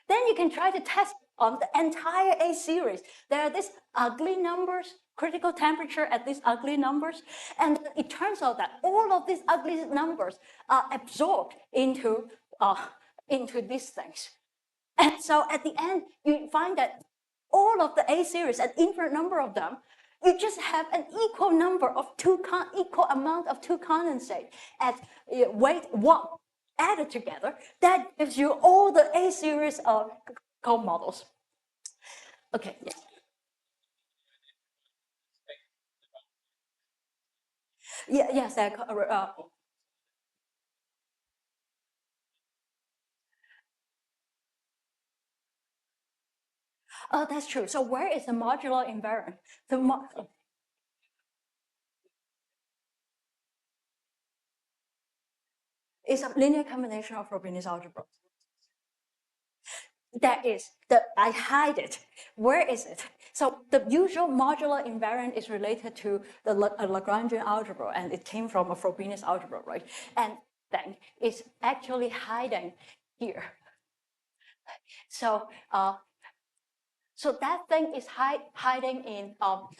Speaker 2: Then you can try to test on the entire A series. There are these ugly numbers, critical temperature at these ugly numbers, and it turns out that all of these ugly numbers are absorbed into these things. And so at the end, you find that all of the A series, an infinite number of them, you just have an equal number of equal amount of two condensate at weight 1. added together, that gives you all the A series co-models. Okay. Yeah, yes, that's true. So where is the modular invariant? The it's a linear combination of Frobenius algebra. That is, I hide it. Where is it? So the usual modular invariant is related to the Lagrangian algebra, and it came from a Frobenius algebra, right? And then it's actually hiding here. So so that thing is hiding in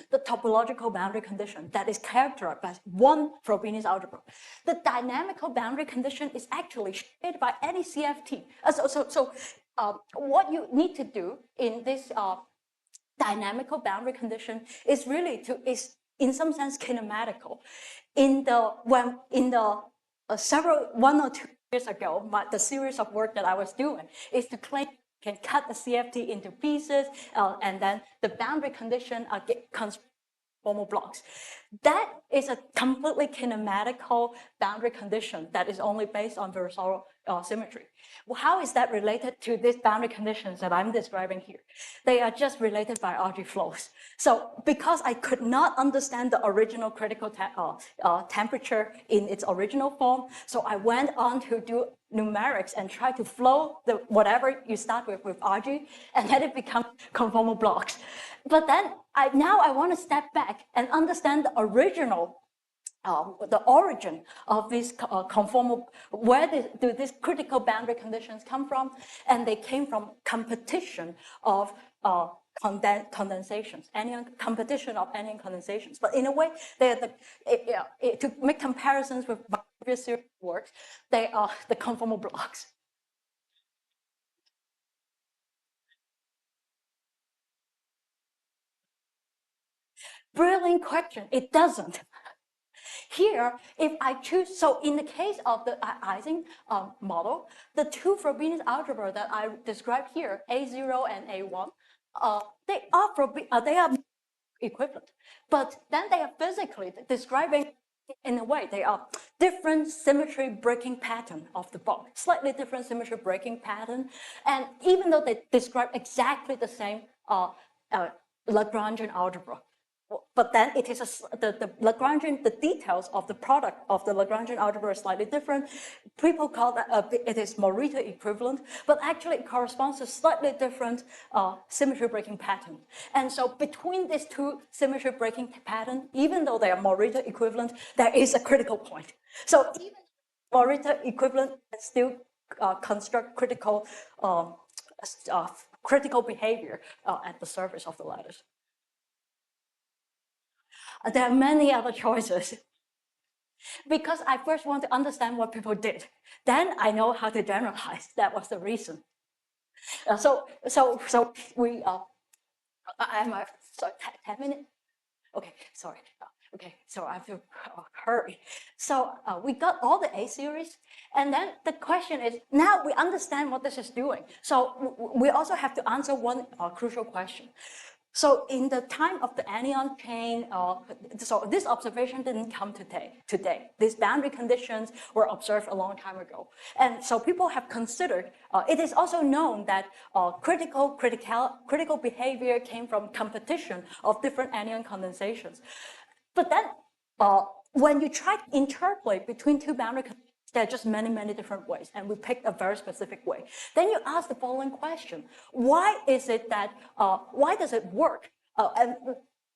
Speaker 2: the topological boundary condition that is characterized by one Frobenius algebra. The dynamical boundary condition is actually shared by any CFT. What you need to do in this dynamical boundary condition is really is in some sense kinematical. In the several 1 or 2 years ago, the series of work that I was doing is to claim can cut the CFT into pieces, and then the boundary condition conformal blocks. That is a completely kinematical boundary condition that is only based on Virasoro symmetry. Well, how is that related to these boundary conditions that I'm describing here? They are just related by RG flows. So because I could not understand the original critical temperature in its original form, so I went on to do numerics and try to flow whatever you start with RG, and then it becomes conformal blocks. But then now I want to step back and understand the original the origin of these conformal, where do these critical boundary conditions come from? And they came from competition of condensations, competition of anyon condensations. But in a way, to make comparisons with previous series works, they are the conformal blocks. Brilliant question. It doesn't. Here, if I choose, so in the case of the Ising model, the two Frobenius algebra that I described here, A0 and A1, they are equivalent, but then they are physically describing, in a way, they are different symmetry breaking pattern of the bond, slightly different symmetry breaking pattern, and even though they describe exactly the same Lagrangian algebra, but then it is the Lagrangian, the details of the product of the Lagrangian algebra is slightly different. People call that it is Morita equivalent, but actually it corresponds to slightly different symmetry breaking pattern. And so between these two symmetry breaking pattern, even though they are Morita equivalent, there is a critical point. So even Morita equivalent can still construct critical behavior at the surface of the lattice. There are many other choices. Because I first want to understand what people did. Then I know how to generalize. That was the reason. So we, I'm sorry, 10 minutes? Okay, sorry. Okay, so I have to hurry. So we got all the A series, and then the question is, now we understand what this is doing. So we also have to answer one crucial question. So in the time of the anyon chain, so this observation didn't come today. These boundary conditions were observed a long time ago. And so people have considered, it is also known that critical behavior came from competition of different anyon condensations. But then when you try to interpolate between two boundary conditions, there are just many, many different ways, and we picked a very specific way. Then you ask the following question: why is it that? Why does it work? And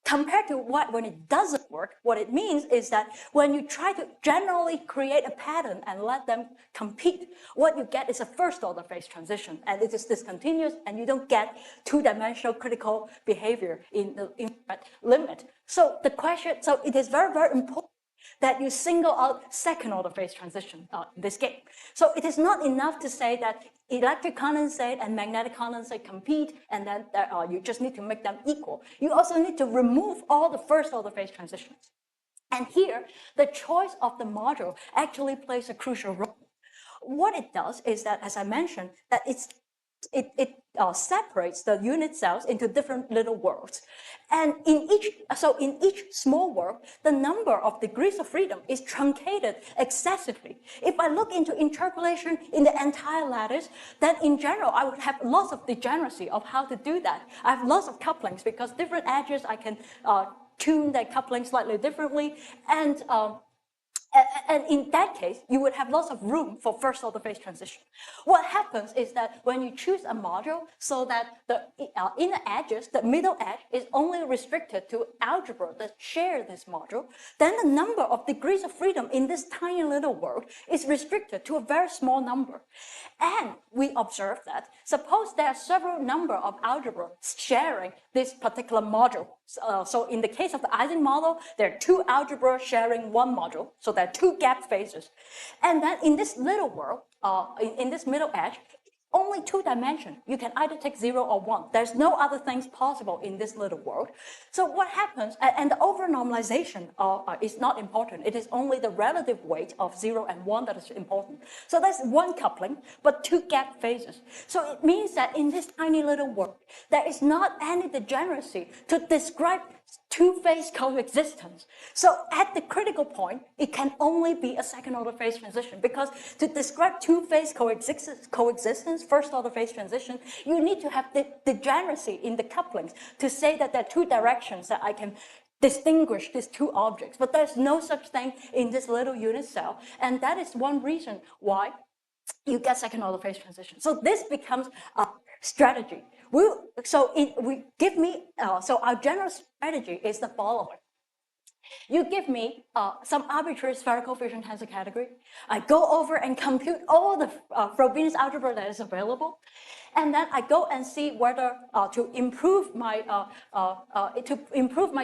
Speaker 2: compared to when it doesn't work, what it means is that when you try to generally create a pattern and let them compete, what you get is a first-order phase transition, and it is discontinuous, and you don't get two-dimensional critical behavior in the infinite limit. So the question, so it is very, very important that you single out second-order phase transition in this game. So it is not enough to say that electric condensate and magnetic condensate compete, and then you just need to make them equal. You also need to remove all the first-order phase transitions. And here, the choice of the module actually plays a crucial role. What it does is that, as I mentioned, that it separates the unit cells into different little worlds. And in each small world, the number of degrees of freedom is truncated excessively. If I look into interpolation in the entire lattice, then in general, I would have lots of degeneracy of how to do that. I have lots of couplings because different edges, I can tune that coupling slightly differently. And in that case, you would have lots of room for first order phase transition. What happens is that when you choose a module so that the inner edges, the middle edge, is only restricted to algebra that share this module, then the number of degrees of freedom in this tiny little world is restricted to a very small number. And we observe that, suppose there are several number of algebra sharing this particular module. So in the case of the Ising model, there are two algebra sharing one module. So there are two gap phases. And then in this little world, in this middle edge, only two dimension. You can either take 0 or 1. There's no other things possible in this little world. So what happens, and the over-normalization is not important. It is only the relative weight of 0 and 1 that is important. So there's one coupling, but two gap phases. So it means that in this tiny little world, there is not any degeneracy to describe two-phase coexistence. So at the critical point, it can only be a second-order phase transition, because to describe two-phase coexistence, first-order phase transition, you need to have the degeneracy in the couplings to say that there are two directions that I can distinguish these two objects. But there's no such thing in this little unit cell, and that is one reason why you get second-order phase transition. So this becomes a strategy. So our general strategy is the following. You give me some arbitrary spherical fusion tensor category. I go over and compute all the Frobenius algebra that is available, and then I go and see whether to improve my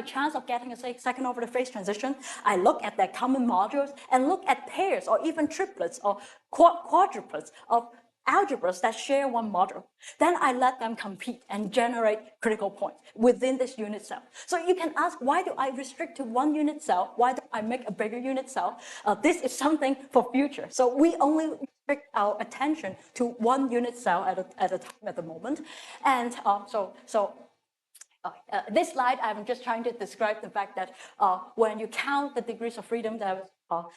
Speaker 2: chance of getting a second order phase transition, I look at their common modules and look at pairs or even triplets or quadruplets of algebras that share one module. Then I let them compete and generate critical points within this unit cell. So you can ask, why do I restrict to one unit cell? Why do I make a bigger unit cell? This is something for future. So we only restrict our attention to one unit cell at a time at the moment. And this slide, I'm just trying to describe the fact that when you count the degrees of freedom, there is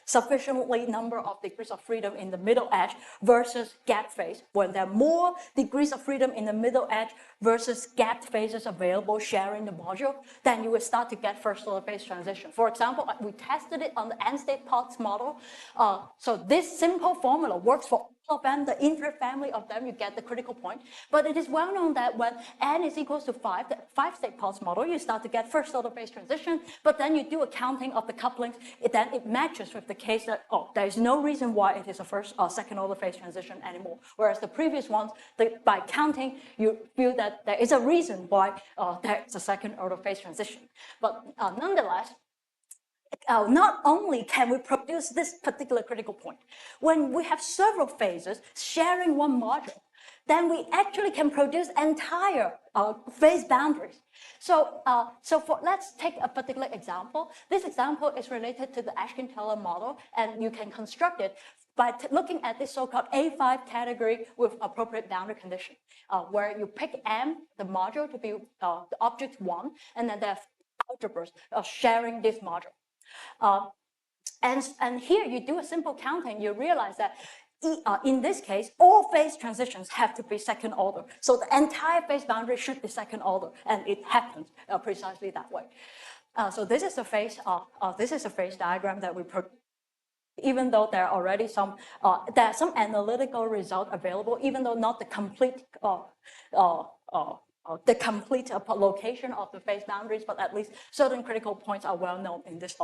Speaker 2: sufficiently number of degrees of freedom in the middle edge versus gap phase. When there are more degrees of freedom in the middle edge versus gap phases available sharing the module, then you will start to get first order phase transition. For example, we tested it on the n-state Potts model. So this simple formula works for all of them, the infinite family of them, you get the critical point. But it is well known that when n is equals to 5, the 5-state Potts model, you start to get first order phase transition, but then you do a counting of the couplings, then it matches with the case that, there is no reason why it is a second order phase transition anymore. Whereas the previous ones, by counting, you feel that there is a reason why there is a second order phase transition. But nonetheless, not only can we produce this particular critical point, when we have several phases sharing one module, then we actually can produce entire phase boundaries. So, let's take a particular example. This example is related to the Ashkin-Teller model, and you can construct it by looking at this so-called A5 category with appropriate boundary condition, where you pick M, the module, to be the object 1, and then there are algebras sharing this module. And here you do a simple counting, you realize that in this case, all phase transitions have to be second order. So the entire phase boundary should be second order, and it happens precisely that way. So this is a phase diagram that we produce. Even though there are already some analytical result available, even though not the complete location of the phase boundaries, but at least certain critical points are well known in this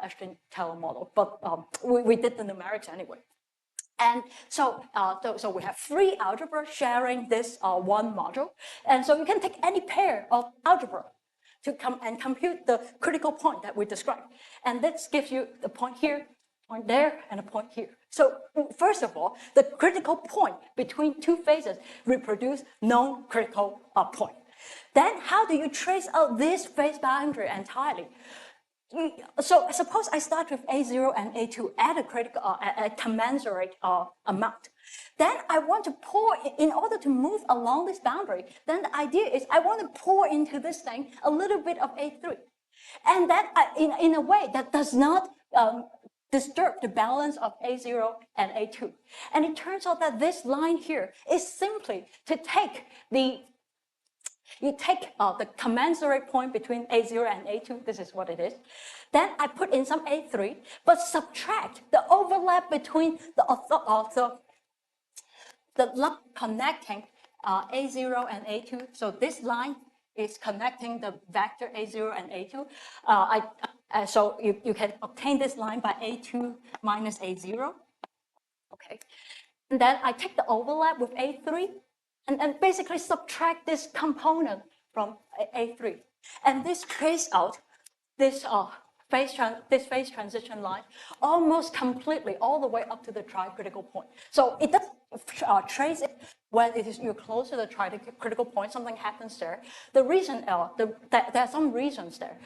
Speaker 2: Ashkin-Teller model. But we did the numerics anyway. And so we have 3 algebra sharing this one module. And so you can take any pair of algebra to come and compute the critical point that we described. And this gives you the point here, point there, and a point here. So first of all, the critical point between two phases reproduce known critical point. Then how do you trace out this phase boundary entirely? So suppose I start with A0 and A2 at a commensurate amount. Then I want to pour, in order to move along this boundary, then the idea is I want to pour into this thing a little bit of A3. And that in a way that does not disturb the balance of A0 and A2. And it turns out that this line here is simply to take the commensurate point between A0 and A2, this is what it is. Then I put in some A3, but subtract the overlap between the line connecting A0 and A2. So this line is connecting the vector A0 and A2. So you can obtain this line by A2 minus A0. Okay. And then I take the overlap with A3 and basically subtract this component from A3. And this traces out this phase transition line almost completely all the way up to the tri-critical point. So it doesn't trace it when you're close to the tri-critical point, something happens there. The reason, there are some reasons there,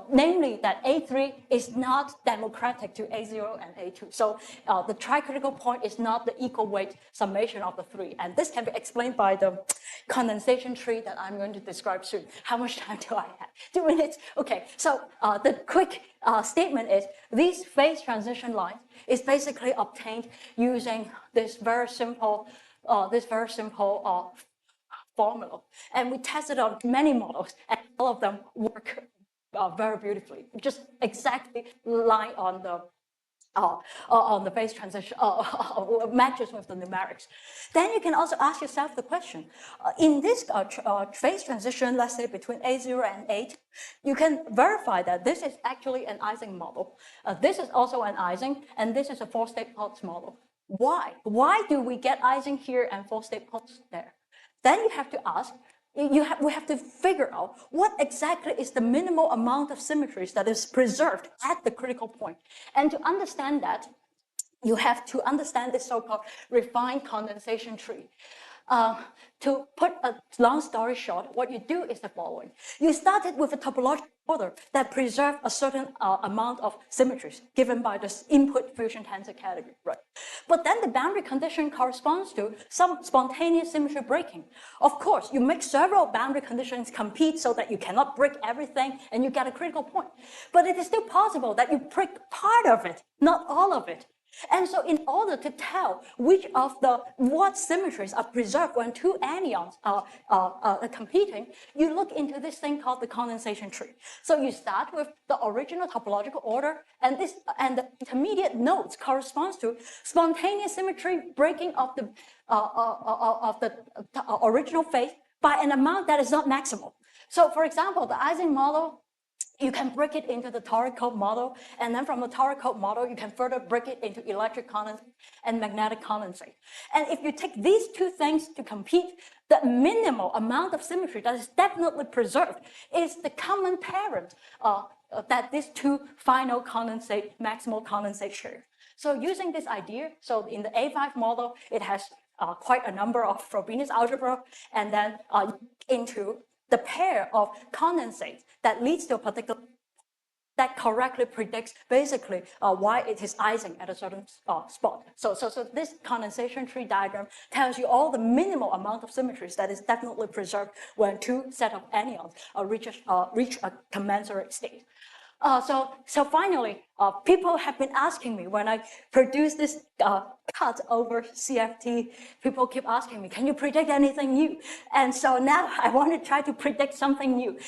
Speaker 2: namely that A3 is not democratic to A0 and A2. So the tri-critical point is not the equal weight summation of the three. And this can be explained by the condensation tree that I'm going to describe soon. How much time do I have? 2 minutes? Okay, so the quick statement is these phase transition lines is basically obtained using this very simple formula. And we tested on many models, and all of them work very beautifully. Just exactly line on the phase transition, matches with the numerics. Then you can also ask yourself the question, in this phase transition, let's say between A0 and A2, you can verify that this is actually an Ising model. This is also an Ising, and this is a four-state pulse model. Why? Why do we get Ising here and four-state pulse there? Then you have to ask, we have to figure out what exactly is the minimal amount of symmetries that is preserved at the critical point. And to understand that, you have to understand this so-called refined condensation tree. To put a long story short, what you do is the following. You started with a topological order that preserved a certain amount of symmetries given by the input fusion tensor category, right? But then the boundary condition corresponds to some spontaneous symmetry breaking. Of course, you make several boundary conditions compete so that you cannot break everything and you get a critical point. But it is still possible that you break part of it, not all of it. And so in order to tell what symmetries are preserved when two anyons are competing, you look into this thing called the condensation tree. So you start with the original topological order, and the intermediate nodes corresponds to spontaneous symmetry breaking of the original phase by an amount that is not maximal. So for example, the Ising model, you can break it into the toric model, and then from the toric model, you can further break it into electric condensate and magnetic condensate. And if you take these two things to compete, the minimal amount of symmetry that is definitely preserved is the common parent that these two final maximal condensate share. So using this idea, so in the A5 model, it has quite a number of Frobenius algebra, and then into the pair of condensates that leads to a particular that correctly predicts basically why it is Ising at a certain spot. So this condensation tree diagram tells you all the minimal amount of symmetries that is definitely preserved when two set of anyons reach a commensurate state. So finally, people have been asking me when I produce this cut over CFT, people keep asking me, can you predict anything new? And so now I want to try to predict something new.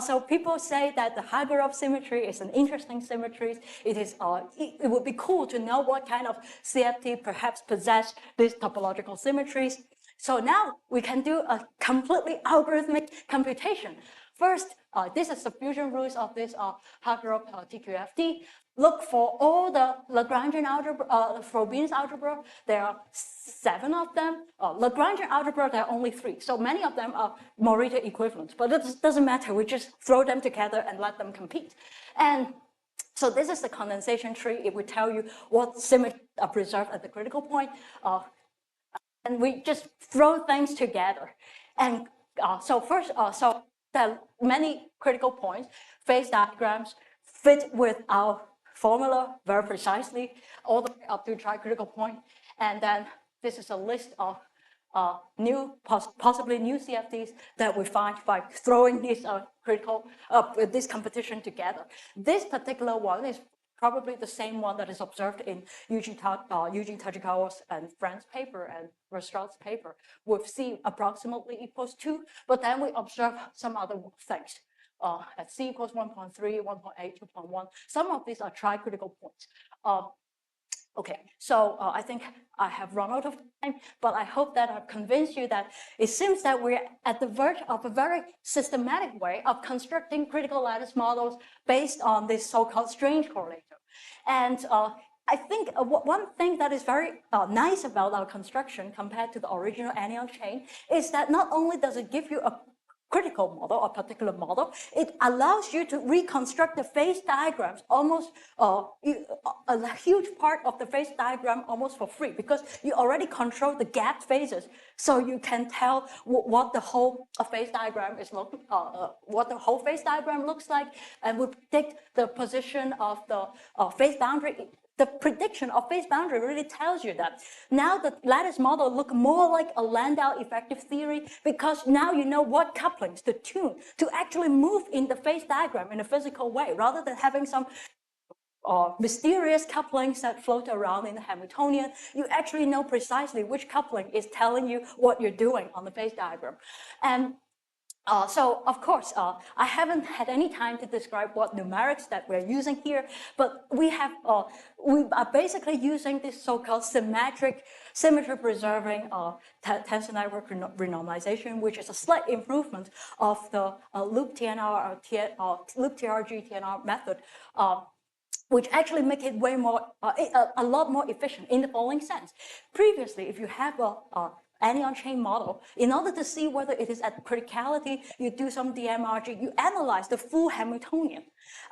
Speaker 2: So people say that the Hagerov symmetry is an interesting symmetry. It would be cool to know what kind of CFT perhaps possess these topological symmetries. So now we can do a completely algorithmic computation. First, this is the fusion rules of this Hagerov TQFT. Look for all the Lagrangian algebra, Frobenius algebra. There are 7 of them. Lagrangian algebra, there are only 3. So many of them are Morita equivalents, but it doesn't matter. We just throw them together and let them compete. And so this is the condensation tree. It will tell you what symmetries are preserved at the critical point. And we just throw things together. And so there are many critical points, phase diagrams, fit with our formula very precisely, all the way up to tri-critical point. And then this is a list of possibly new CFTs that we find by throwing this this competition together. This particular one is probably the same one that is observed in Eugene Tajikawa's and friends' paper and Restaurant's paper with C approximately equals 2, but then we observe some other things. At C equals 1.3, 1.8, 2.1. Some of these are tri-critical points. Okay, so I think I have run out of time, but I hope that I've convinced you that it seems that we're at the verge of a very systematic way of constructing critical lattice models based on this so-called strange correlator. And I think one thing that is very nice about our construction compared to the original anyon chain is that not only does it give you a critical model, a particular model, it allows you to reconstruct the phase diagrams almost, a huge part of the phase diagram almost for free, because you already control the gapped phases. So you can tell what the whole phase diagram is what the whole phase diagram looks like, and we predict the position of the phase boundary. The prediction of phase boundary really tells you that. Now the lattice model look more like a Landau effective theory, because now you know what couplings to tune to actually move in the phase diagram in a physical way, rather than having some mysterious couplings that float around in the Hamiltonian. You actually know precisely which coupling is telling you what you're doing on the phase diagram. And so, of course, I haven't had any time to describe what numerics that we're using here, but we are basically using this so-called symmetry preserving tensor network renormalization, which is a slight improvement of the loop TNR or loop TRG TNR method, which actually make it way more, a lot more efficient in the following sense. Previously, if you have a anyon chain model, in order to see whether it is at criticality, you do some DMRG, you analyze the full Hamiltonian.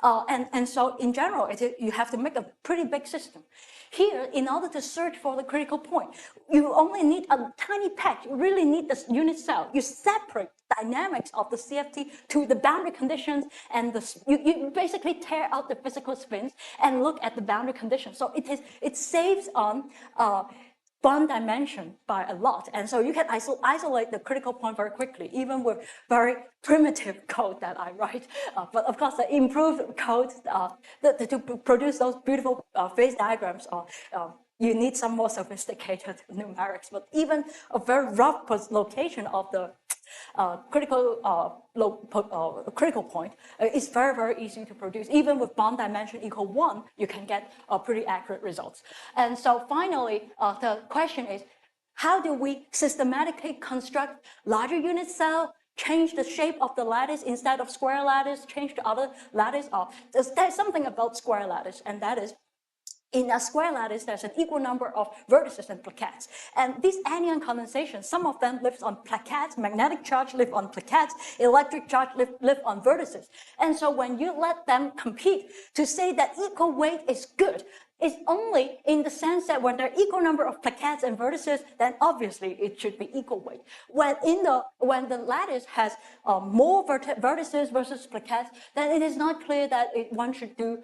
Speaker 2: And so in general, you have to make a pretty big system. Here, in order to search for the critical point, you only need a tiny patch. You really need this unit cell. You separate dynamics of the CFT to the boundary conditions, and you basically tear out the physical spins and look at the boundary conditions. So it saves on bond dimension by a lot. And so you can isolate the critical point very quickly, even with very primitive code that I write. But of course, the improved code to produce those beautiful phase diagrams, you need some more sophisticated numerics. But even a very rough location of the critical point is very, very easy to produce. Even with bond dimension equal 1, you can get pretty accurate results. And so finally, the question is, how do we systematically construct larger unit cell, change the shape of the lattice instead of square lattice, change to other lattice? There's something about square lattice, and that is, in a square lattice, there's an equal number of vertices and plaquettes. And these anyon condensations, some of them live on plaquettes, magnetic charge live on plaquettes, electric charge live on vertices. And so when you let them compete, to say that equal weight is good, is only in the sense that when there are equal number of plaquettes and vertices, then obviously it should be equal weight. When the lattice has more vertices versus plaquettes, then it is not clear that one should do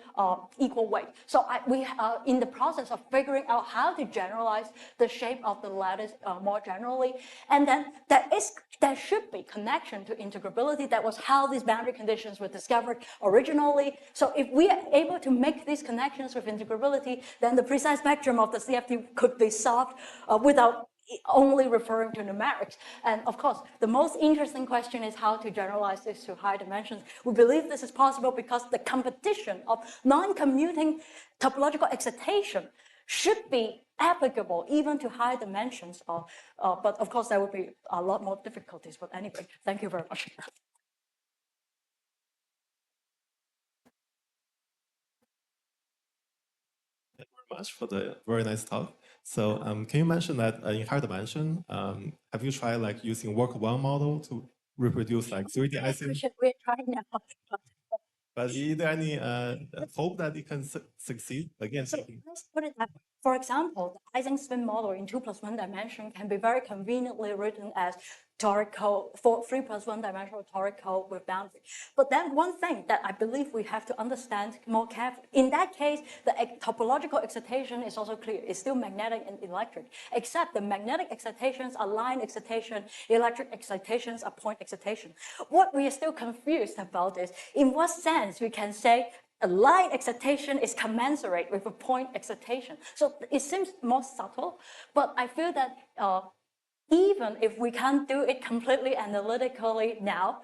Speaker 2: equal weight. So we are in the process of figuring out how to generalize the shape of the lattice more generally. And then there should be connection to integrability. That was how these boundary conditions were discovered originally. So if we are able to make these connections with integrability, then the precise spectrum of the CFT could be solved without only referring to numerics. And of course, the most interesting question is how to generalize this to high dimensions. We believe this is possible because the competition of non-commuting topological excitation should be applicable even to high dimensions. But of course, there will be a lot more difficulties. But anyway, thank you very much.
Speaker 3: Much for the very nice talk. So can you mention that in higher dimension, have you tried like using work one model to reproduce like 3D IC?
Speaker 2: We're trying now.
Speaker 3: But is there any hope that it can succeed against?
Speaker 2: So let's put it that way. For example, the Ising spin model in 2+1 dimension can be very conveniently written as toric code for 3+1 dimensional toric code with boundary. But then one thing that I believe we have to understand more carefully, in that case, the topological excitation is also clear. It's still magnetic and electric, except the magnetic excitations are line excitation, electric excitations are point excitation. What we are still confused about is in what sense we can say a line excitation is commensurate with a point excitation. So it seems more subtle, but I feel that even if we can't do it completely analytically now,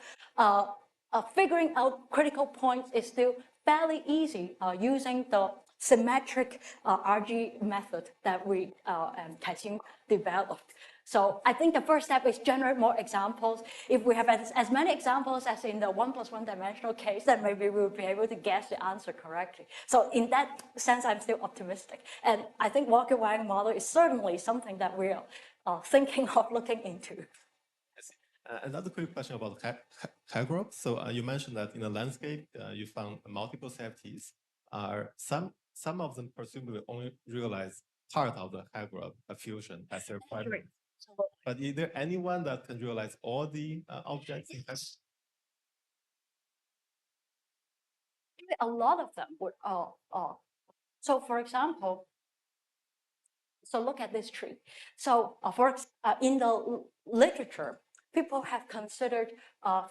Speaker 2: figuring out critical points is still fairly easy using the symmetric RG method that we and Kai-Xing developed. So I think the first step is generate more examples. If we have as many examples as in the 1+1 dimensional case, then maybe we will be able to guess the answer correctly. So in that sense, I'm still optimistic. And I think Walker-Wang model is certainly something that we are thinking of looking into.
Speaker 3: Another quick question about hair growth. So you mentioned that in the landscape, you found multiple CFTs. Are some of them presumably only realize part of the hair growth fusion as their primary? But is there anyone that can realize all the objects in hair?
Speaker 2: A lot of them would. So for example, so look at this tree. So in the literature, people have considered,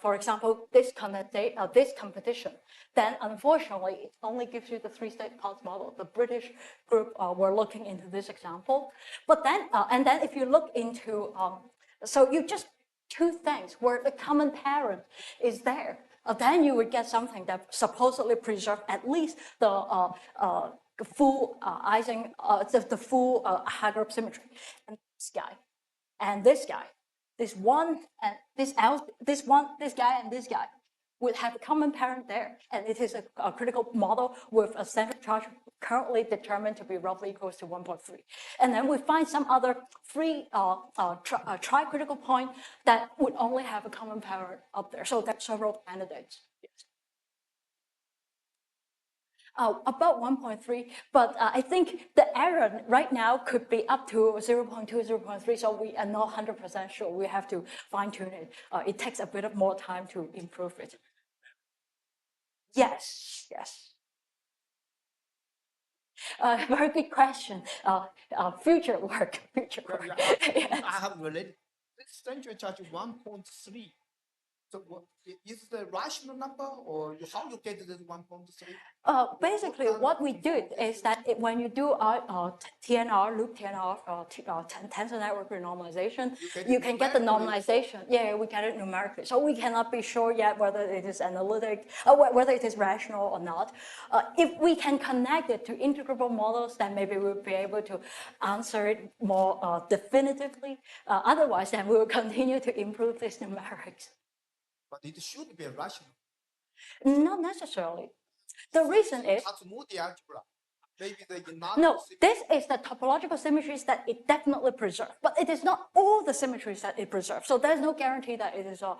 Speaker 2: for example, this competition. Then unfortunately, it only gives you the three-state pulse model. The British group were looking into this example. But then, and then if you look into, so you just two things where the common parent is there. Then you would get something that supposedly preserves at least the full Ising, the full Hagroth symmetry. And this guy, and this guy, this one and this guy and this guy would have a common parent there, and it is a critical model with a center charge currently determined to be roughly equals to 1.3. And then we find some other free tri-critical point that would only have a common parent up there. So there's several candidates. Yes. About 1.3, but I think the error right now could be up to 0.2, 0.3, so we are not 100% sure. We have to fine tune it. It takes a bit of more time to improve it. Yes, yes. Very good question. Future work.
Speaker 4: Yes. I have related this center charge 1.3. So what, is the rational number, or how you get this 1.3?
Speaker 2: Basically, what we do is that when you do TNR, loop TNR, tensor network renormalization, you can get the normalization. Yeah, we get it numerically. So we cannot be sure yet whether it is analytic, whether it is rational or not. If we can connect it to integrable models, then maybe we'll be able to answer it more definitively. Otherwise, then we will continue to improve these numerics.
Speaker 4: But it should be rational.
Speaker 2: Not necessarily. The reason is no, this is the topological symmetries that it definitely preserves, but it is not all the symmetries that it preserves. So there's no guarantee that it is a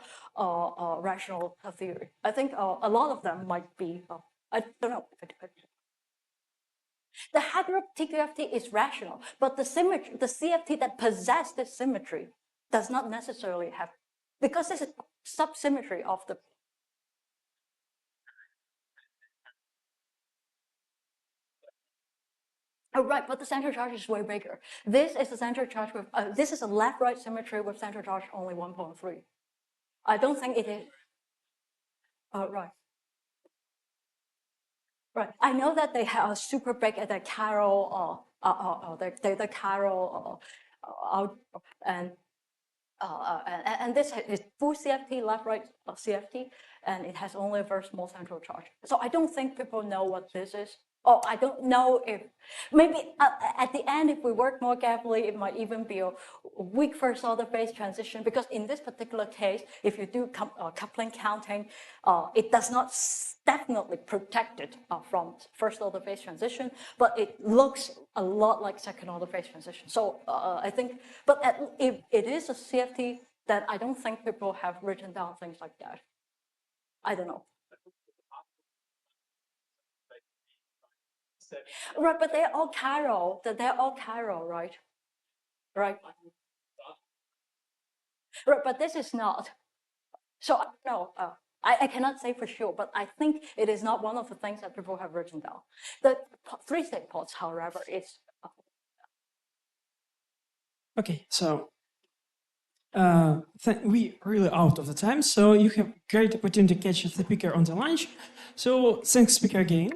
Speaker 2: rational theory. I think a lot of them might be, I don't know. The Hagroth TQFT is rational, but the symmetry, the CFT that possesses this symmetry does not necessarily have, because this is subsymmetry of the. Oh, right, but the center charge is way bigger. This is the center charge with, this is a left-right symmetry with center charge only 1.3. I don't think it is. Right. Right. I know that they have a super big at the Carol, the Carol, and this is full CFT, left-right CFT, and it has only a very small central charge. So I don't think people know what this is. Oh, I don't know if, maybe at the end, if we work more carefully, it might even be a weak first order phase transition, because in this particular case, if you do coupling counting, it does not definitely protect it from first order phase transition, but it looks a lot like second order phase transition. So I think, but if it is a CFT, then I don't think people have written down things like that. I don't know. Right, but they're all chiral. They're all chiral, right? Right. Right, but this is not. So I don't know. I cannot say for sure, but I think it is not one of the things that people have written down. The three-state plots, however, is
Speaker 1: Okay, so we really out of the time, so you have great opportunity to catch the speaker on the lunch. So thanks, speaker, again.